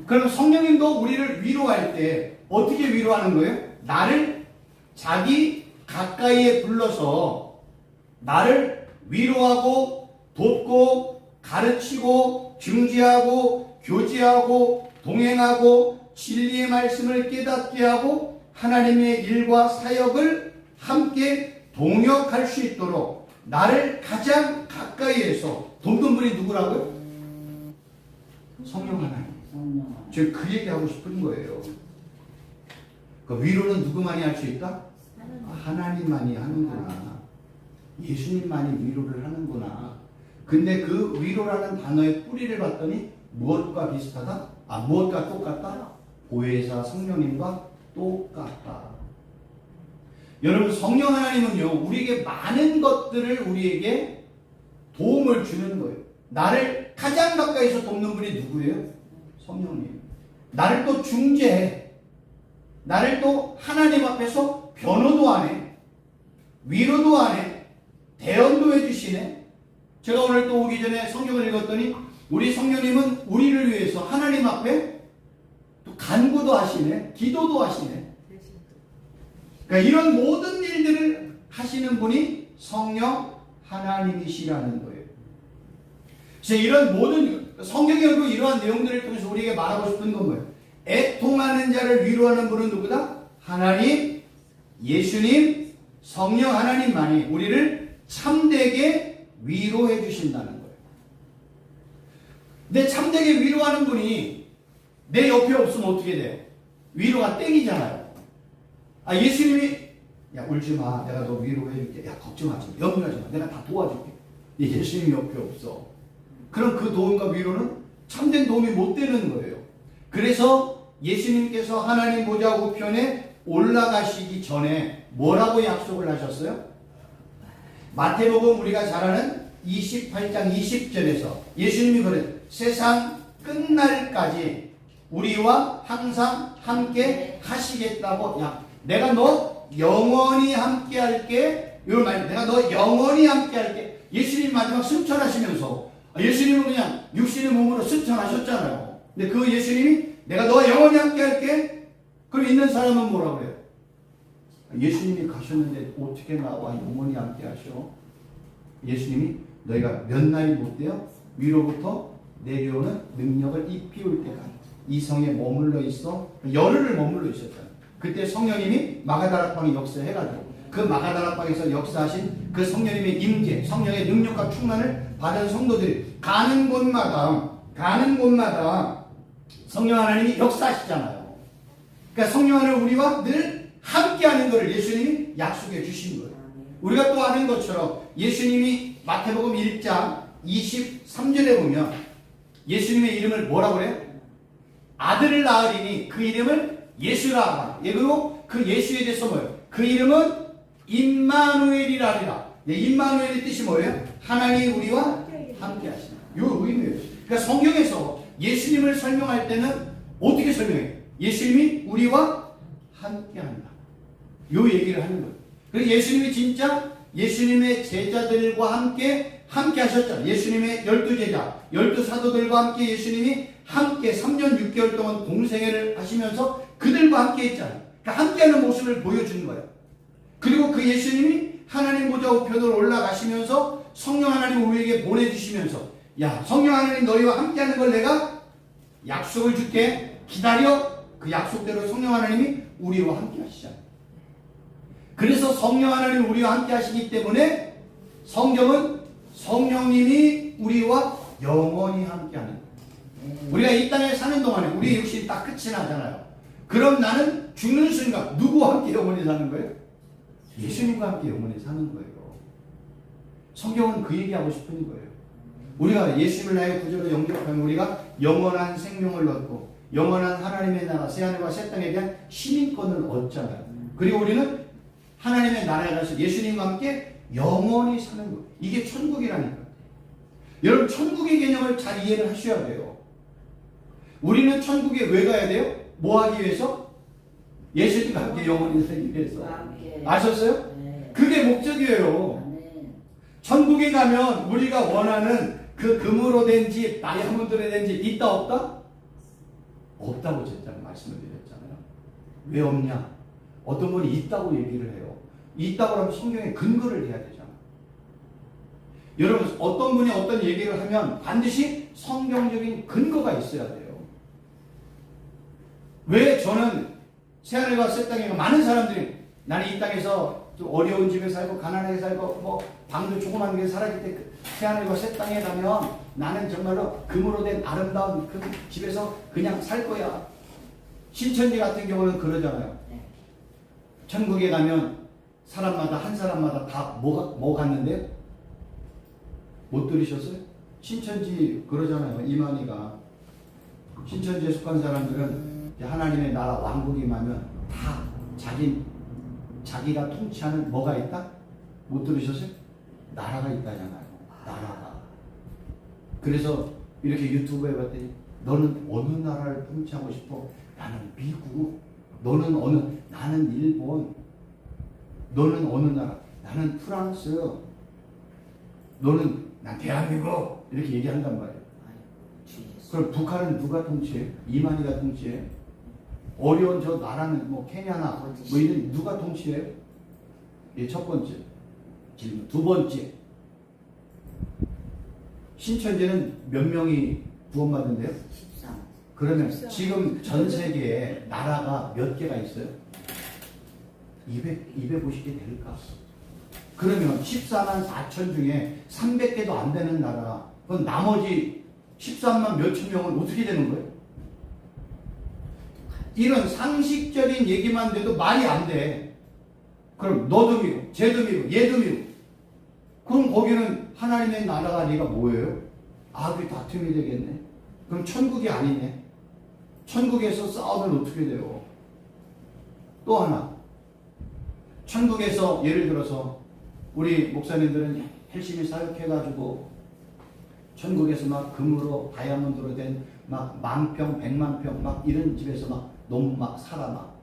S1: 그럼 성령님도 우리를 위로할 때 어떻게 위로하는 거예요? 나를 자기 가까이에 불러서 나를 위로하고 돕고 가르치고 중지하고 교제하고 동행하고 진리의 말씀을 깨닫게 하고 하나님의 일과 사역을 함께 동역할 수 있도록 나를 가장 가까이에서 돕는 분이 누구라고요? 성령 하나님. 제가 그 얘기하고 싶은 거예요. 그 위로는 누구만이 할 수 있다? 하나님만이 하는구나. 예수님만이 위로를 하는구나. 근데 그 위로라는 단어의 뿌리를 봤더니 무엇과 비슷하다? 무엇과 똑같다? 보혜사 성령님과 똑같다. 여러분, 성령 하나님은요, 우리에게 많은 것들을 우리에게 도움을 주는 거예요. 나를 가장 가까이서 돕는 분이 누구예요? 성령님. 나를 또 중재해. 나를 또 하나님 앞에서 변호도 안 해. 위로도 안 해. 대언도 해주시네. 제가 오늘 또 오기 전에 성경을 읽었더니 우리 성령님은 우리를 위해서 하나님 앞에 또 간구도 하시네. 기도도 하시네. 그러니까 이런 모든 일들을 하시는 분이 성령 하나님이시라는 거예요. 그래서 이런 모든 성경에 이러한 내용들을 통해서 우리에게 말하고 싶은 건 뭐예요? 애통하는 자를 위로하는 분은 누구다? 하나님, 예수님, 성령 하나님만이 우리를 참되게 위로해 주신다는 거예요. 근데 참되게 위로하는 분이 내 옆에 없으면 어떻게 돼요? 위로가 땡이잖아요. 예수님이 야 울지 마, 내가 너 위로해 줄게. 야 걱정하지 마, 염려하지 마, 내가 다 도와줄게. 예수님이 옆에 없어. 그럼 그 도움과 위로는 참된 도움이 못 되는 거예요. 그래서 예수님께서 하나님 보좌 우편에 올라가시기 전에 뭐라고 약속을 하셨어요? 마태복음 우리가 잘 아는 28장 20절에서 예수님이 그랬어요. 세상 끝날까지 우리와 항상 함께 하시겠다고. 내가 너 영원히 함께 할게. 이런 말, 내가 너 영원히 함께 할게. 예수님 마지막 승천하시면서 예수님은 그냥 육신의 몸으로 승천하셨잖아요. 근데 그 예수님이 내가 너와 영원히 함께 할게. 그럼 있는 사람은 뭐라 그래요? 예수님이 가셨는데 어떻게 나와 영원히 함께 하셔? 예수님이 너희가 몇 날이 못 돼요? 위로부터 내려오는 능력을 입히올 때까지 이 성에 머물러 있어. 열흘을 머물러 있었잖아요. 그때 성령님이 마가다락방에 역사해가지고 그 마가다락방에서 역사하신 그 성령님의 임재, 성령의 능력과 충만을 받은 성도들이 가는 곳마다 성령 하나님이 역사하시잖아요. 그러니까 성령 하나님 우리와 늘 함께하는 것을 예수님이 약속해 주신 거예요. 우리가 또 아는 것처럼 예수님이 마태복음 1장 23절에 보면 예수님의 이름을 뭐라고 그래요? 아들을 낳으리니 그 이름을 예수라 하라. 그리고 그 예수에 대해서 뭐예요? 그 이름은 임마누엘이라리라. 임마누엘의 뜻이 뭐예요? 하나님이 우리와 함께 하신다. 요 의미예요. 그러니까 성경에서 예수님을 설명할 때는 어떻게 설명해요? 예수님이 우리와 함께 한다. 요 얘기를 하는 거예요. 그래서 예수님이 진짜 예수님의 제자들과 함께 하셨잖아요. 예수님의 12제자, 12사도들과 함께 예수님이 함께 3년 6개월 동안 공생애를 하시면서 그들과 함께 했잖아요. 그러니까 함께하는 모습을 보여주는 거예요. 그리고 그 예수님이 하나님 보좌 우편으로 올라가시면서 성령 하나님 우리에게 보내주시면서 야 성령 하나님 너희와 함께하는 걸 내가 약속을 줄게. 기다려. 그 약속대로 성령 하나님이 우리와 함께 하시잖아요. 그래서 성령 하나님 우리와 함께 하시기 때문에 성경은 성령님이 우리와 영원히 함께하는 거예요. 우리가 이 땅에 사는 동안에 우리 육신이 딱 끝이 나잖아요. 그럼 나는 죽는 순간 누구와 함께 영원히 사는 거예요? 예수님과 함께 영원히 사는 거예요. 성경은 그 얘기하고 싶은 거예요. 우리가 예수님을 나의 구주로 영접하면 우리가 영원한 생명을 얻고 영원한 하나님의 나라 새하늘과 새 땅에 대한 시민권을 얻잖아요. 그리고 우리는 하나님의 나라에 가서 예수님과 함께 영원히 사는 거예요. 이게 천국이라니까. 여러분 천국의 개념을 잘 이해를 하셔야 돼요. 우리는 천국에 왜 가야 돼요? 뭐 하기 위해서? 예수님과 함께 영원히 살기 위해서.
S2: 아멘.
S1: 아셨어요?
S2: 네.
S1: 그게 목적이에요.
S2: 아멘.
S1: 천국에 가면 우리가 원하는 그 금으로 된 집, 다이아몬드로 된 집 있다 없다? 없다고 제가 말씀을 드렸잖아요. 왜 없냐? 어떤 분이 있다고 얘기를 해요. 있다고 하면 성경에 근거를 해야 되잖아. 여러분 어떤 분이 어떤 얘기를 하면 반드시 성경적인 근거가 있어야 돼요. 왜 저는 새하늘과 새 땅에 많은 사람들이 나는 이 땅에서 좀 어려운 집에 살고 가난하게 살고 뭐 방도 조그만 게 살았기 때문에 새하늘과 새 땅에 가면 나는 정말로 금으로 된 아름다운 그 집에서 그냥 살 거야. 신천지 같은 경우는 그러잖아요.
S2: 네.
S1: 천국에 가면 사람마다 한 사람마다 다 뭐 갔는데 못 들으셨어요? 신천지 그러잖아요. 이만희가 신천지에 속한 사람들은 하나님의 나라 왕국이 임하면 다 자기가 통치하는 뭐가 있다? 못 들으셨어요? 나라가 있다잖아요. 나라가. 그래서 이렇게 유튜브에 봤더니 너는 어느 나라를 통치하고 싶어? 나는 미국. 너는 나는 일본. 너는 어느 나라? 나는 프랑스. 난 대한민국. 이렇게 얘기한단 말이에요. 그럼 북한은 누가 통치해? 이만희가 통치해? 어려운 저 나라는 뭐 케냐나 뭐 이런 누가 통치해요? 예, 첫 번째 질문. 두 번째, 신천지는 몇 명이 구원받는데요?
S2: 13.
S1: 그러면 지금 전 세계에 나라가 몇 개가 있어요? 250개 될까? 그러면 14만 4천 중에 300개도 안 되는 나라, 그럼 나머지 13만 몇천 명은 어떻게 되는 거예요? 이런 상식적인 얘기만 돼도 말이 안 돼. 그럼 너도 미국, 쟤도 미국, 얘도 미국. 그럼 거기는 하나님의 나라가 아니라 뭐예요? 악의 다툼이 되겠네. 그럼 천국이 아니네. 천국에서 싸우면 어떻게 돼요? 또 하나. 천국에서 예를 들어서 우리 목사님들은 열심히 사역해가지고 천국에서 막 금으로 다이아몬드로 된 막 만평, 100만 평 막 이런 집에서 막 너무 막 살아 막.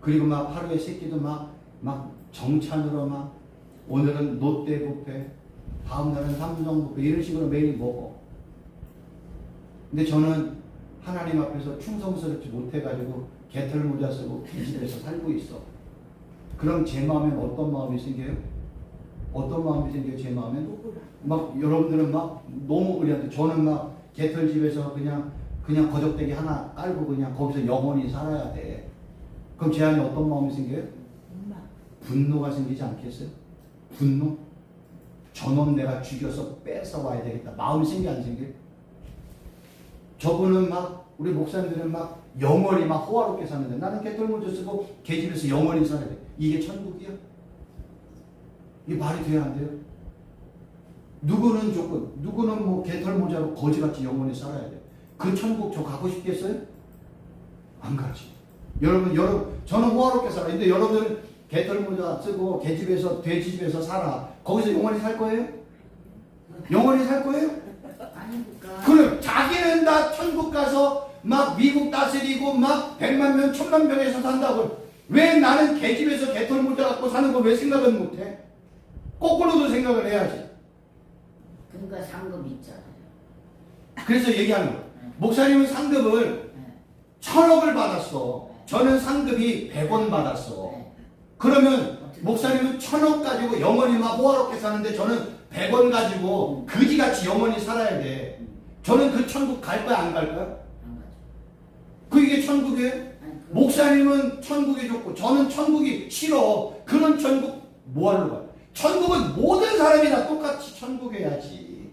S1: 그리고 막 하루에 세 끼도 막 정찬으로 막 오늘은 롯데 뷔페, 다음 날은 삼성 뷔페 이런 식으로 매일 먹어. 근데 저는 하나님 앞에서 충성스럽지 못해가지고 개털 모자 쓰고 그 집에서 살고 있어. 그럼 제 마음엔 어떤 마음이 생겨요? 어떤 마음이 생겨요? 제 마음엔? 막 여러분들은 막 너무 의리한데 저는 막 개털집에서 그냥 거적대기 하나 깔고 그냥 거기서 영원히 살아야 돼. 그럼 제 안에 어떤 마음이 생겨요? 분노가 생기지 않겠어요? 분노? 저놈 내가 죽여서 뺏어와야 되겠다. 마음이 생겨 안 생겨요? 저분은 막 우리 목사님들은 막 영원히 막 호화롭게 사는데 나는 개털 모자 쓰고 개집에서 영원히 살아야 돼. 이게 천국이야? 이게 말이 돼야 안 돼요? 누구는 조건, 누구는 뭐 개털 모자로 거지같이 영원히 살아야 돼. 그 천국 저 가고 싶겠어요? 안 가지. 여러분, 저는 호화롭게 살아. 근데 여러분들은 개털 모자 쓰고 개집에서, 돼지집에서 살아. 거기서 영원히 살 거예요? 영원히 살 거예요?
S2: 아니니까.
S1: 그럼 자기는 다 천국 가서 막 미국 다스리고 막 100만 명, 1000만 명에서 산다고. 왜 나는 개집에서 개털 모자 갖고 사는 거 왜 생각은 못해? 거꾸로도 생각을 해야지.
S2: 그러니까 상급이 있잖아요.
S1: 그래서 얘기하는 거예요. 목사님은 상급을
S2: 네.
S1: 1000억을 받았어. 저는 상급이 100원 받았어.
S2: 네.
S1: 그러면 목사님은 1000억 가지고 영원히 막 호화롭게 사는데 저는 100원 가지고 그지같이 영원히 살아야 돼. 저는 그 천국 갈 거야, 안 갈 거야?
S2: 안 가죠.
S1: 그게 천국이에요?
S2: 아니,
S1: 목사님은 천국이 좋고 저는 천국이 싫어. 그런 천국 뭐하러 가요? 천국은 모든 사람이 다 똑같이 천국해야지.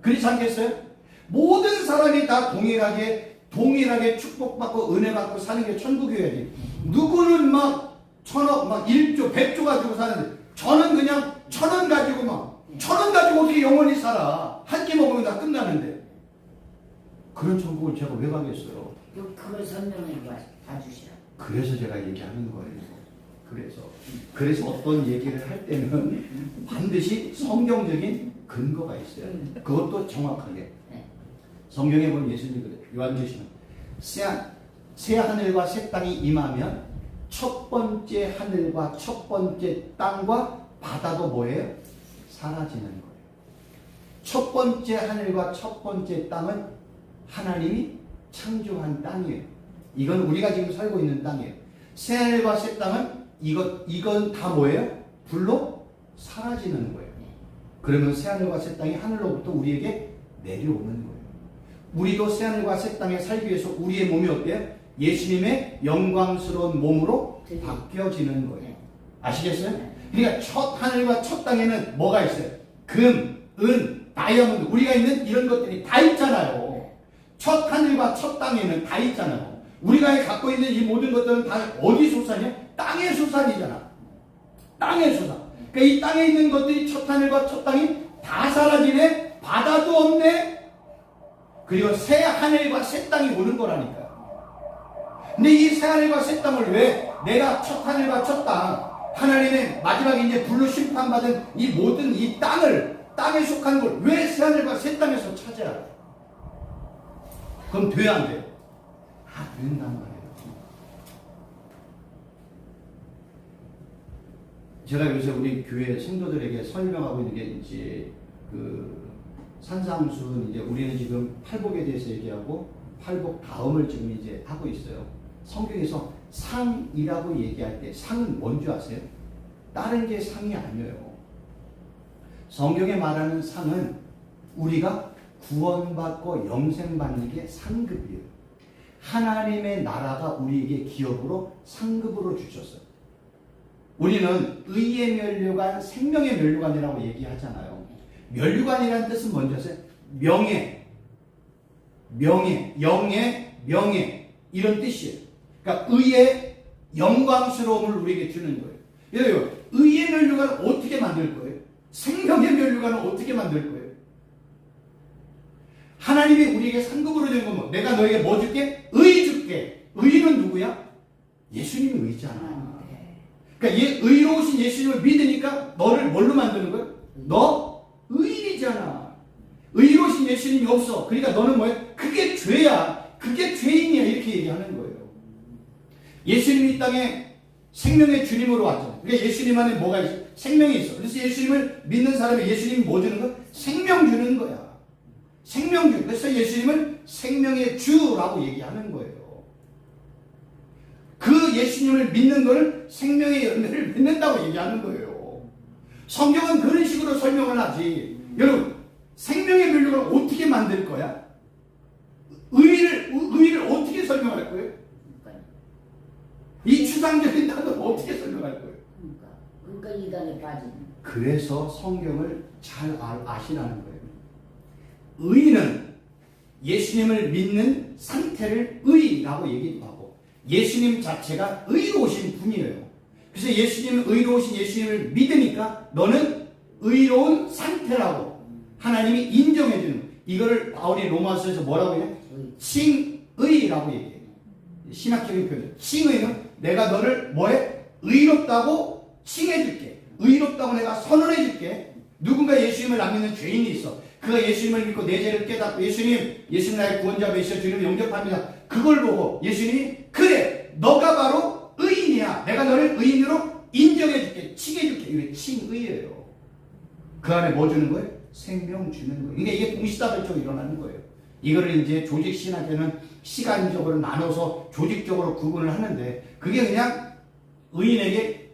S1: 그렇지 않겠어요? 모든 사람이 다 동일하게 축복받고 은혜 받고 사는 게 천국이어야지. 누구는 막 1000억, 막 1조, 100조 가지고 사는데 저는 그냥 1000원 가지고 막 1000원 가지고 어떻게 영원히 살아? 한 끼 먹으면 다 끝나는데. 그런 천국을 제가 왜 가겠어요?
S2: 그걸 설명해 봐주시라.
S1: 그래서 제가 얘기하는 거예요. 그래서 어떤 얘기를 할 때는 반드시 성경적인 근거가 있어요. 그것도 정확하게.
S2: 네.
S1: 성경에 보면 예수님이 그래. 요한계시는 새 하늘과 새 땅이 임하면 첫 번째 하늘과 첫 번째 땅과 바다도 뭐예요? 사라지는 거예요. 첫 번째 하늘과 첫 번째 땅은 하나님이 창조한 땅이에요. 이건 우리가 지금 살고 있는 땅이에요. 새 하늘과 새 땅은 이건 다 뭐예요? 불로 사라지는 거예요. 그러면 새 하늘과 새 땅이 하늘로부터 우리에게 내려오는 거예요. 우리도 새 하늘과 새 땅에 살기 위해서 우리의 몸이 어때요? 예수님의 영광스러운 몸으로 바뀌어지는 거예요. 아시겠어요? 그러니까 첫 하늘과 첫 땅에는 뭐가 있어요? 금, 은, 다이아몬드, 우리가 있는 이런 것들이 다 있잖아요. 첫 하늘과 첫 땅에는 다 있잖아요. 우리가 갖고 있는 이 모든 것들은 다 어디 소산이야? 땅의 소산이잖아. 땅의 소산. 그러니까 이 땅에 있는 것들이 첫 하늘과 첫 땅이 다 사라지네. 바다도 없네. 그리고 새 하늘과 새 땅이 오는 거라니까. 근데 이 새 하늘과 새 땅을 왜 내가 첫 하늘과 첫 땅, 하나님의 마지막에 이제 불로 심판받은 이 모든 이 땅에 속한 걸 왜 새 하늘과 새 땅에서 찾아야 돼? 그럼 돼야 안 돼요? 된단 말이에요. 제가 요새 우리 교회 성도들에게 설명하고 있는 게 이제 산상수훈, 이제 우리는 지금 팔복에 대해서 얘기하고 팔복 다음을 지금 이제 하고 있어요. 성경에서 상이라고 얘기할 때 상은 뭔지 아세요? 다른 게 상이 아니에요. 성경에 말하는 상은 우리가 구원받고 영생받는 게 상급이에요. 하나님의 나라가 우리에게 기업으로 상급으로 주셨어요. 우리는 의의 면류관, 생명의 면류관이라고 얘기하잖아요. 면류관이라는 뜻은 뭔지 아세요? 명예, 영예, 명예, 이런 뜻이에요. 그러니까 의의 영광스러움을 우리에게 주는 거예요. 여러분, 의의 면류관을 어떻게 만들 거예요? 생명의 면류관을 어떻게 만들 거예요? 하나님이 우리에게 상급으로 된 건 뭐? 내가 너에게 뭐 줄게? 의 줄게. 의는 누구야? 예수님이 의잖아. 그러니까 의로우신 예수님을 믿으니까 너를 뭘로 만드는 거야? 너 의인이잖아. 의로우신 예수님이 없어. 그러니까 너는 뭐야? 그게 죄야. 그게 죄인이야. 이렇게 얘기하는 거예요. 예수님이 이 땅에 생명의 주님으로 왔죠. 그러니까 예수님 안에 뭐가 있어? 생명이 있어. 그래서 예수님을 믿는 사람이 예수님이 뭐 주는 거야? 생명 주는 거야. 생명주. 그래서 예수님을 생명의 주라고 얘기하는 거예요. 그 예수님을 믿는 것을 생명의 열매를 맺는다고 얘기하는 거예요. 성경은 그런 식으로 설명을 하지. 여러분, 생명의 면류관을 어떻게 만들 거야? 의를 어떻게 설명할 거예요? 이 추상적인 단어를 어떻게 설명할 거예요?
S2: 그러니까 이단에 빠지는.
S1: 그래서 성경을 잘 아시라는 거예요. 의는 예수님을 믿는 상태를 의라고 얘기도 하고, 예수님 자체가 의로우신 분이에요. 그래서 의로우신 예수님을 믿으니까 너는 의로운 상태라고 하나님이 인정해 주는 거예요. 이거를 바울이 로마서에서 뭐라고 해요? 칭의라고 얘기해요. 신학적인 표현. 칭의는 내가 너를 뭐해? 의롭다고 칭해 줄게. 의롭다고 내가 선언해 줄게. 누군가 예수님을 안 믿는 죄인이 있어. 그가 예수님을 믿고 내 죄를 깨닫고 예수님 나의 구원자 되시어 주님을 영접합니다. 그걸 보고 예수님이 그래 너가 바로 의인이야. 내가 너를 의인으로 인정해 줄게. 칭해 줄게. 이게 칭의예요. 그 안에 뭐 주는 거예요? 생명 주는 거예요. 그러니까 이게 동시다발적으로 일어나는 거예요. 이거를 이제 조직신학에는 시간적으로 나눠서 조직적으로 구분을 하는데, 그게 그냥 의인에게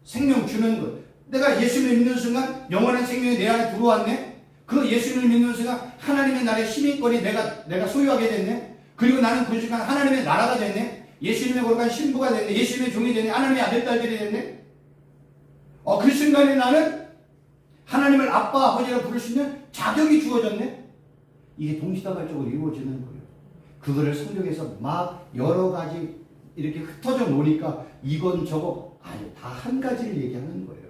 S1: 생명 주는 거예요. 내가 예수님을 믿는 순간 영원한 생명이 내 안에 들어왔네. 그 예수님을 믿는 순간 하나님의 나라의 시민권이 내가 소유하게 됐네. 그리고 나는 그 순간 하나님의 나라가 됐네. 예수님의 거룩한 신부가 됐네. 예수님의 종이 됐네. 하나님의 아들 딸들이 됐네. 그 순간에 나는 하나님을 아빠 아버지라 부를 수 있는 자격이 주어졌네. 이게 동시다발적으로 이루어지는 거예요. 그거를 성경에서 막 여러 가지 이렇게 흩어져 놓으니까 이건 저거 아니 다 한 가지를 얘기하는 거예요.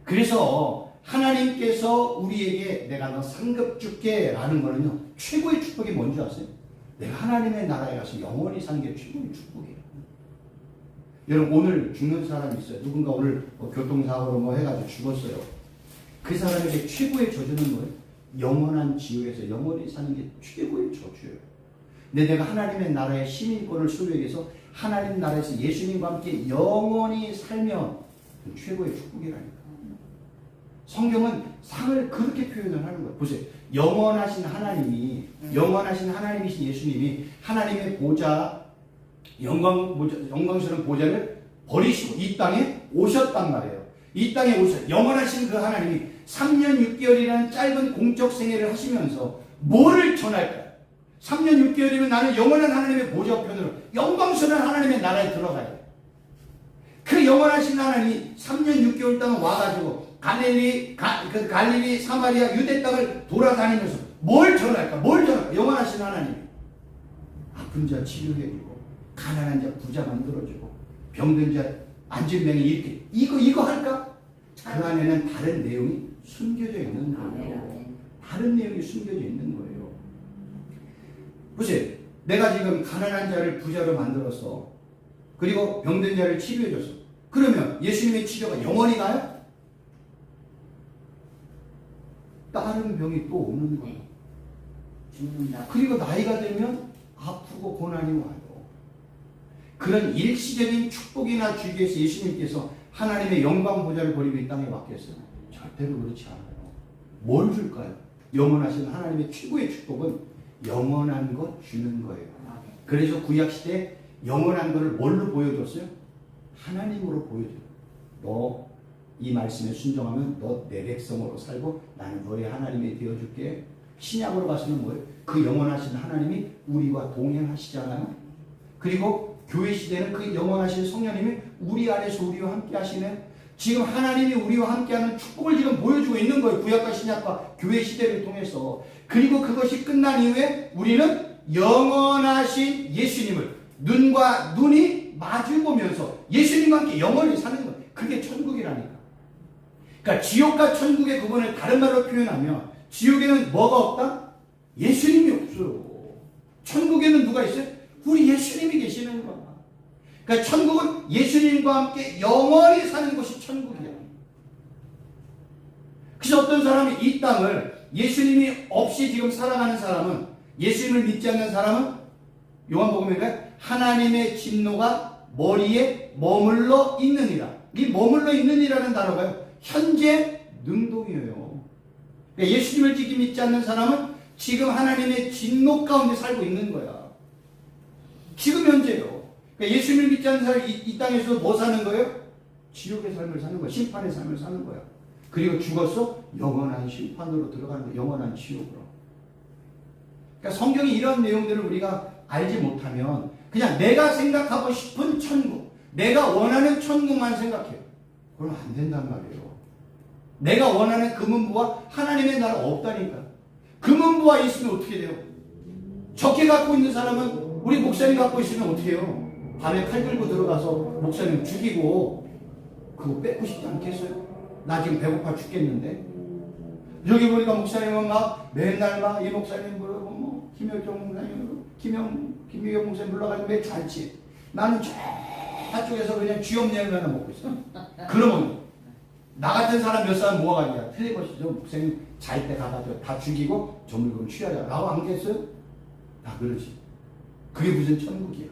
S1: 그래서 하나님께서 우리에게 내가 너 상급 줄게 라는 거는요, 최고의 축복이 뭔지 아세요? 내가 하나님의 나라에 가서 영원히 사는 게 최고의 축복이에요. 여러분, 오늘 죽는 사람이 있어요. 누군가 오늘 교통사고로 해가지고 죽었어요. 그 사람에게 최고의 저주는 뭐예요? 영원한 지옥에서 영원히 사는 게 최고의 저주예요. 내가 하나님의 나라의 시민권을 소유하기 위해서 하나님 나라에서 예수님과 함께 영원히 살면 최고의 축복이라니까. 성경은 상을 그렇게 표현을 하는 거예요. 보세요. 영원하신 하나님이신 예수님이 하나님의 보좌, 영광스러운 보좌를 버리시고 이 땅에 오셨단 말이에요. 이 땅에 영원하신 그 하나님이 3년 6개월이라는 짧은 공적 생애를 하시면서 뭐를 전할까요? 3년 6개월이면 나는 영원한 하나님의 보좌 편으로 영광스러운 하나님의 나라에 들어가야 돼요. 그 영원하신 하나님이 3년 6개월 동안 와가지고 갈릴리, 사마리아, 유대 땅을 돌아다니면서 뭘 전할까? 영원하신 하나님이 아픈 자 치료해주고 가난한 자 부자 만들어주고 병든 자 안진병이 이렇게 이거 할까? 그 안에는 다른 내용이 숨겨져 있는 거예요. 다른 내용이 숨겨져 있는 거예요. 보세요. 내가 지금 가난한 자를 부자로 만들었어. 그리고 병든 자를 치료해줬어. 그러면 예수님의 치료가 영원히 가요? 다른 병이 또 오는 거예요.
S2: 죽는다.
S1: 그리고 나이가 들면 아프고 고난이 와요. 그런 일시적인 축복이나 주기 위해서 예수님께서 하나님의 영광 보좌를 버리고 이 땅에 맡겼어요. 절대로 그렇지 않아요. 뭘 줄까요? 영원하신 하나님의 최고의 축복은 영원한 것 주는 거예요. 그래서 구약시대 영원한 것을 뭘로 보여줬어요? 하나님으로 보여줘요. 너 이 말씀에 순종하면 너 내 백성으로 살고 나는 너의 하나님이 되어줄게. 신약으로 가서는 뭐예요? 그 영원하신 하나님이 우리와 동행하시잖아요. 그리고 교회 시대는 그 영원하신 성령님이 우리 안에서 우리와 함께 하시네. 지금 하나님이 우리와 함께하는 축복을 지금 보여주고 있는 거예요. 구약과 신약과 교회 시대를 통해서. 그리고 그것이 끝난 이후에 우리는 영원하신 예수님을 눈과 눈이 마주 보면서 예수님과 함께 영원히 사는 거예요. 그게 천국이라니까. 그러니까 지옥과 천국의 구분을 다른 말로 표현하면 지옥에는 뭐가 없다? 예수님이 없어요. 천국에는 누가 있어요? 우리 예수님이 계시는 거야. 그러니까 천국은 예수님과 함께 영원히 사는 곳이 천국이야. 그래서 어떤 사람이 이 땅을 예수님이 없이 지금 살아가는 사람은, 예수님을 믿지 않는 사람은 요한복음에 하나님의 진노가 머리에 머물러 있느니라. 이 머물러 있느니라는 단어가요, 현재 능동이에요. 그러니까 예수님을 지금 믿지 않는 사람은 지금 하나님의 진노 가운데 살고 있는 거야. 지금 현재요. 그러니까 예수님을 믿지 않는 사람이 이 땅에서 뭐 사는 거예요? 지옥의 삶을 사는 거야. 심판의 삶을 사는 거야. 그리고 죽어서 영원한 심판으로 들어가는 거야. 영원한 지옥으로. 그러니까 성경이 이런 내용들을 우리가 알지 못하면 그냥 내가 생각하고 싶은 천국, 내가 원하는 천국만 생각해요. 그럼 안 된단 말이에요. 내가 원하는 금은부와 하나님의 나라 없다니까. 금은부와 있으면 어떻게 돼요? 적게 갖고 있는 사람은 우리 목사님 갖고 있으면 어떻게 해요? 밤에 칼 들고 들어가서 목사님 죽이고 그거 뺏고 싶지 않겠어요? 나 지금 배고파 죽겠는데. 여기 보니까 목사님은 막 맨날 막 이 목사님 부르고 뭐 김효정 목사님, 김효경 목사님 불러가지고 매 잔치. 나는 저쪽에서 그냥 쥐엄내를 하나 먹고 있어. 그러면 나 같은 사람 몇 사람 모아가지고 틀림없이 저 목사님 잘 때 가가지고 다 죽이고 저 물건 취하자 라고 안 그랬어요? 다 그러지. 그게 무슨 천국이야.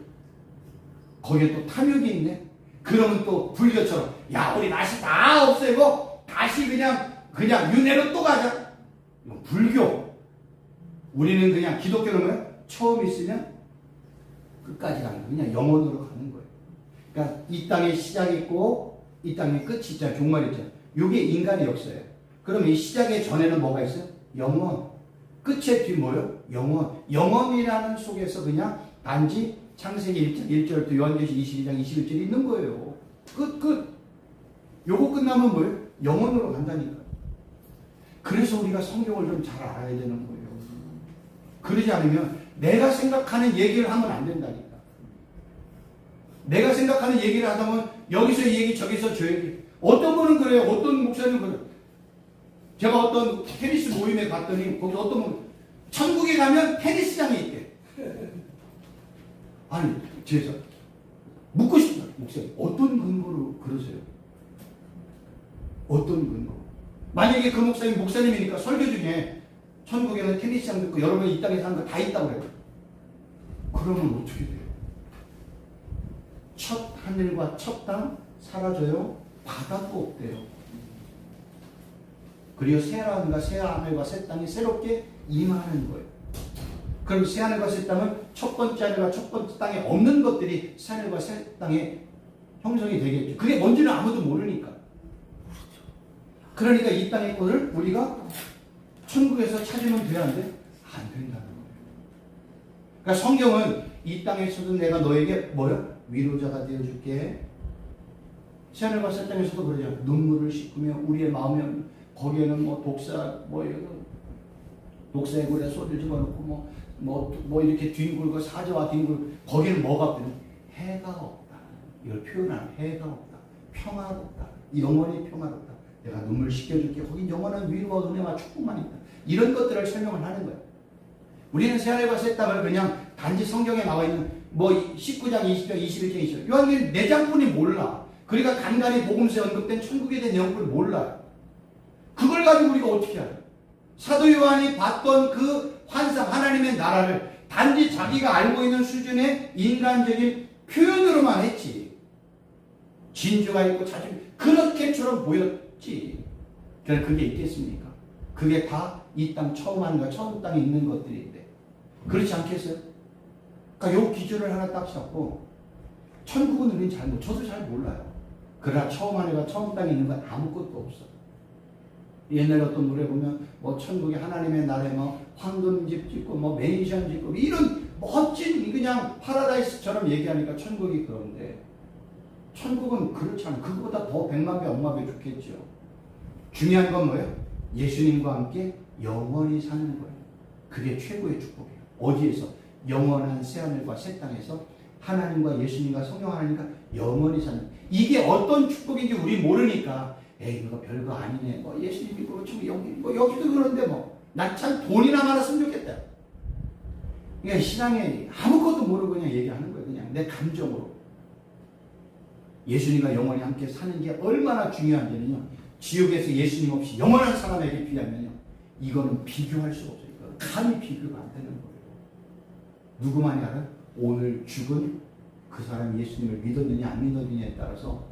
S1: 거기에 또 탐욕이 있네. 그러면 또 불교처럼 야 우리 다시 다 없애고 다시 그냥 윤회로 또 가자. 이건 불교. 우리는 그냥 기독교는 뭐야? 처음 있으면 끝까지 가는 거야. 그냥 영원으로 가는 거예요. 그러니까 이 땅에 시작이 있고 이 땅에 끝이 있잖아. 종말이 있잖아. 이게 인간의 역사예요. 그럼 이 시작의 전에는 뭐가 있어요? 영원. 끝의 뒤 뭐예요? 영원. 영원이라는 속에서 그냥 단지 창세기 1절부터 요한계시 22장 21절이 있는 거예요. 끝. 요거 끝나면 뭐예요? 영원으로 간다니까. 그래서 우리가 성경을 좀 잘 알아야 되는 거예요. 그러지 않으면 내가 생각하는 얘기를 하면 안 된다니까. 내가 생각하는 얘기를 하다 보면 여기서 이 얘기 저기서 저 얘기. 어떤 분은 그래요. 어떤 목사님은 그래요. 제가 어떤 테니스 모임에 갔더니 거기 어떤 분 천국에 가면 테니스장이 있대. 아니 제가 묻고 싶다. 목사님 어떤 근거로 그러세요? 어떤 근거? 만약에 그 목사님이니까 설교 중에 천국에는 테니스장도 있고 여러분이 이 땅에 사는 거 다 있다고 그래요. 그러면 어떻게 돼요? 첫 하늘과 첫 땅 사라져요. 바다도 없대요. 그리고 새 하늘과 새 하늘과 새 땅이 새롭게 임하는 거예요. 그럼 새 하늘과 새 땅은 첫 번째 하늘과 첫 번째 땅에 없는 것들이 새 하늘과 새 땅에 형성이 되겠죠. 그게 뭔지는 아무도 모르니까. 그러니까 이 땅의 것을 우리가 천국에서 찾으면 돼야 안 돼? 안 된다는 거예요. 그러니까 성경은 이 땅에서도 내가 너에게 뭐요? 위로자가 되어줄게. 새하늘과 새 땅에서도 그러죠. 눈물을 씻으며 우리의 마음이 거기에는 뭐 독사의 굴에 소리를 집어넣고 뭐 이렇게 뒹굴고 사자와 뒹굴고 거기는 뭐가 없대요? 해가 없다. 이걸 표현하는 해가 없다. 평화롭다. 영원히 평화롭다. 내가 눈물 씻겨줄게. 거긴 영원한 위로와 은혜와 축복만 있다. 이런 것들을 설명을 하는 거예요. 우리는 새하늘과 새 땅을 그냥 단지 성경에 나와 있는 19장, 20장, 21장, 20장 요한계시록 4장뿐이 몰라. 그러니까 간간히 복음서에 언급된 천국에 대한 내용을 몰라요. 그걸 가지고 우리가 어떻게 알아요? 사도 요한이 봤던 그 환상, 하나님의 나라를 단지 자기가 알고 있는 수준의 인간적인 표현으로만 했지. 진주가 있고 자주 그렇게처럼 보였지. 그러니까 그게 있겠습니까? 그게 다 이 땅 처음 하는가 처음 땅에 있는 것들인데 그렇지 않겠어요? 그러니까 요 기준을 하나 딱 잡고 천국은 우리는 저도 잘 몰라요. 그러나 처음 하늘과 처음 땅에 있는 건 아무것도 없어. 옛날에 어떤 노래 보면 천국에 하나님의 나라에 황금집 짓고 맨션 짓고 이런 멋진 그냥 파라다이스처럼 얘기하니까 천국이 그런데 천국은 그렇지 않아요. 그거보다 더 100만 배, 억만 배 좋겠죠. 중요한 건 뭐예요? 예수님과 함께 영원히 사는 거예요. 그게 최고의 축복이에요. 어디에서? 영원한 새하늘과 새 땅에서 하나님과 예수님과 성령 하나님과 영원히 사는 이게 어떤 축복인지 우리 모르니까 에이 그거 별거 아니네. 예수님 믿고 여기도 그런데 난 참 돈이나 많았으면 좋겠다. 그러니까 신앙에 아무것도 모르고 그냥 얘기하는 거예요. 그냥 내 감정으로. 예수님과 영원히 함께 사는 게 얼마나 중요한지는요. 지옥에서 예수님 없이 영원한 사람에게 비하면요. 이거는 비교할 수가 없어요. 이거는 감히 비교가 안 되는 거예요. 누구만이 알아? 오늘 죽은 그 사람이 예수님을 믿었느냐 안 믿었느냐에 따라서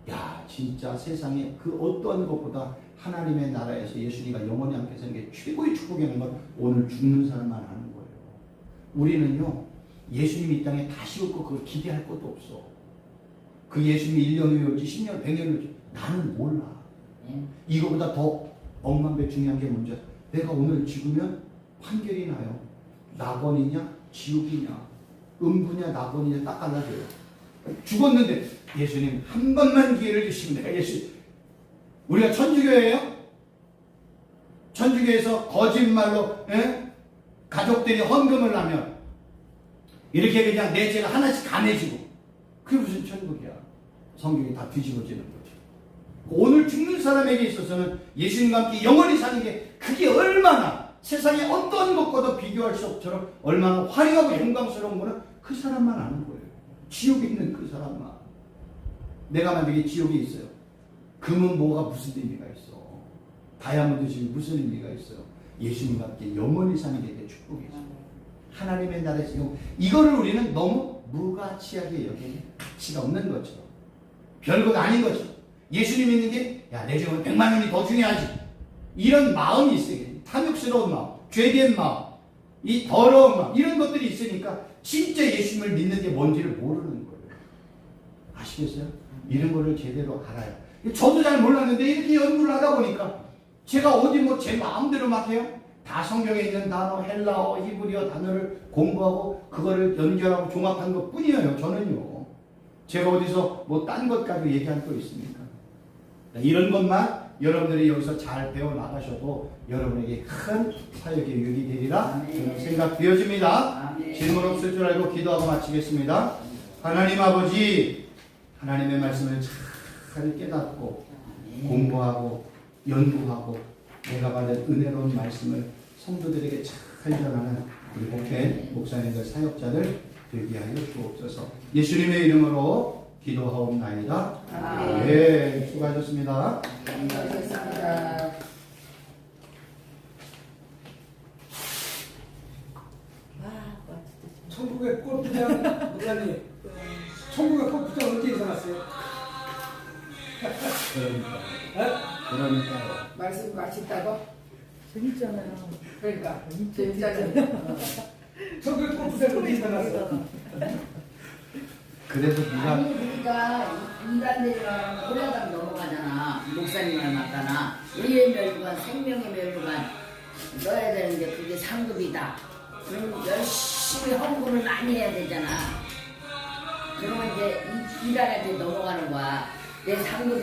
S1: 야 진짜 세상에 그 어떠한 것보다 하나님의 나라에서 예수님과 영원히 함께 사는 게 최고의 축복이라는 걸 오늘 죽는 사람만 아는 거예요. 우리는요. 예수님이 이 땅에 다시 올고 그걸 기대할 것도 없어. 그 예수님이 1년 후에 올지 10년, 100년 후에 올지 나는 몰라. 이거보다 더 억만 배 중요한 게 뭔지 내가 오늘 죽으면 판결이 나요. 낙원이냐 지옥이냐 음부냐 낙원이냐 딱 갈라져요. 죽었는데 예수님 한 번만 기회를 주시면 내가 우리가 천주교예요? 천주교에서 거짓말로 가족들이 헌금을 하면 이렇게 그냥 내 죄가 하나씩 감해지고 그게 무슨 천국이야. 성경이 다 뒤집어지는 거죠. 오늘 죽는 사람에게 있어서는 예수님과 함께 영원히 사는 게 그게 얼마나 세상에 어떤 것과도 비교할 수 없처럼 얼마나 화려하고 영광스러운 거는 그 사람만 아는 거예요. 지옥에 있는 그 사람만. 내가 만약에 지옥에 있어요. 금은 뭐가 무슨 의미가 있어. 다이아몬드 지금 무슨 의미가 있어요. 예수님과 함께 영원히 사는 게 내 축복이죠. 하나님의 나라에서 이거를 우리는 너무 무가치하게 여기는 가치가 없는 것처럼 별것 아닌 것처럼 예수님 믿는 게 야 내 죽으면 100만 원이 더 중요하지 이런 마음이 있어요. 탐욕스러운 마음, 죄된 마음, 이 더러운 마음 이런 것들이 있으니까 진짜 예수님을 믿는 게 뭔지를 모르는 거예요. 아시겠어요? 이런 거를 제대로 알아요. 저도 잘 몰랐는데 이렇게 연구를 하다 보니까 제가 어디 제 마음대로 막 해요? 다 성경에 있는 단어, 헬라어, 히브리어 단어를 공부하고 그거를 연결하고 종합한 것 뿐이에요. 저는요. 제가 어디서 딴 것 가지고 얘기할 거 있습니까? 이런 것만 여러분들이 여기서 잘 배워나가셔도 여러분에게 큰 사역의 유익이 되리라 저는 생각되어집니다. 질문 없을 줄 알고 기도하고 마치겠습니다. 하나님 아버지 하나님의 말씀을 잘 깨닫고 공부하고 연구하고 내가 받은 은혜로운 말씀을 성도들에게 잘 전하는 우리 복된 목사님들 사역자들 되게 하여 주옵소서. 예수님의 이름으로 기도하옵나이다. 네, 수고하셨습니다.
S2: 감사합니다.
S4: 천국의 꽃 목사님, 천국의 컴퓨터 언제 일어났어요?
S1: 그러니까요.
S2: 말씀 맛있다고?
S3: 재밌잖아요.
S2: 그러니까
S3: 재밌잖아요.
S4: 천국의 컴퓨터 언제 일어났어요?
S1: 그래서 네가
S5: 아니 그러니까 인간들이랑 호라당 넘어가잖아. 목사님을 만나나 의의 멸류관 생명의 멸류관 넣어야 되는데 그게 상급이다. 그럼 열심히 헌금을 많이 해야 되잖아. 그러면 이제 이 2단한테 넘어가는 거야. 내 상급이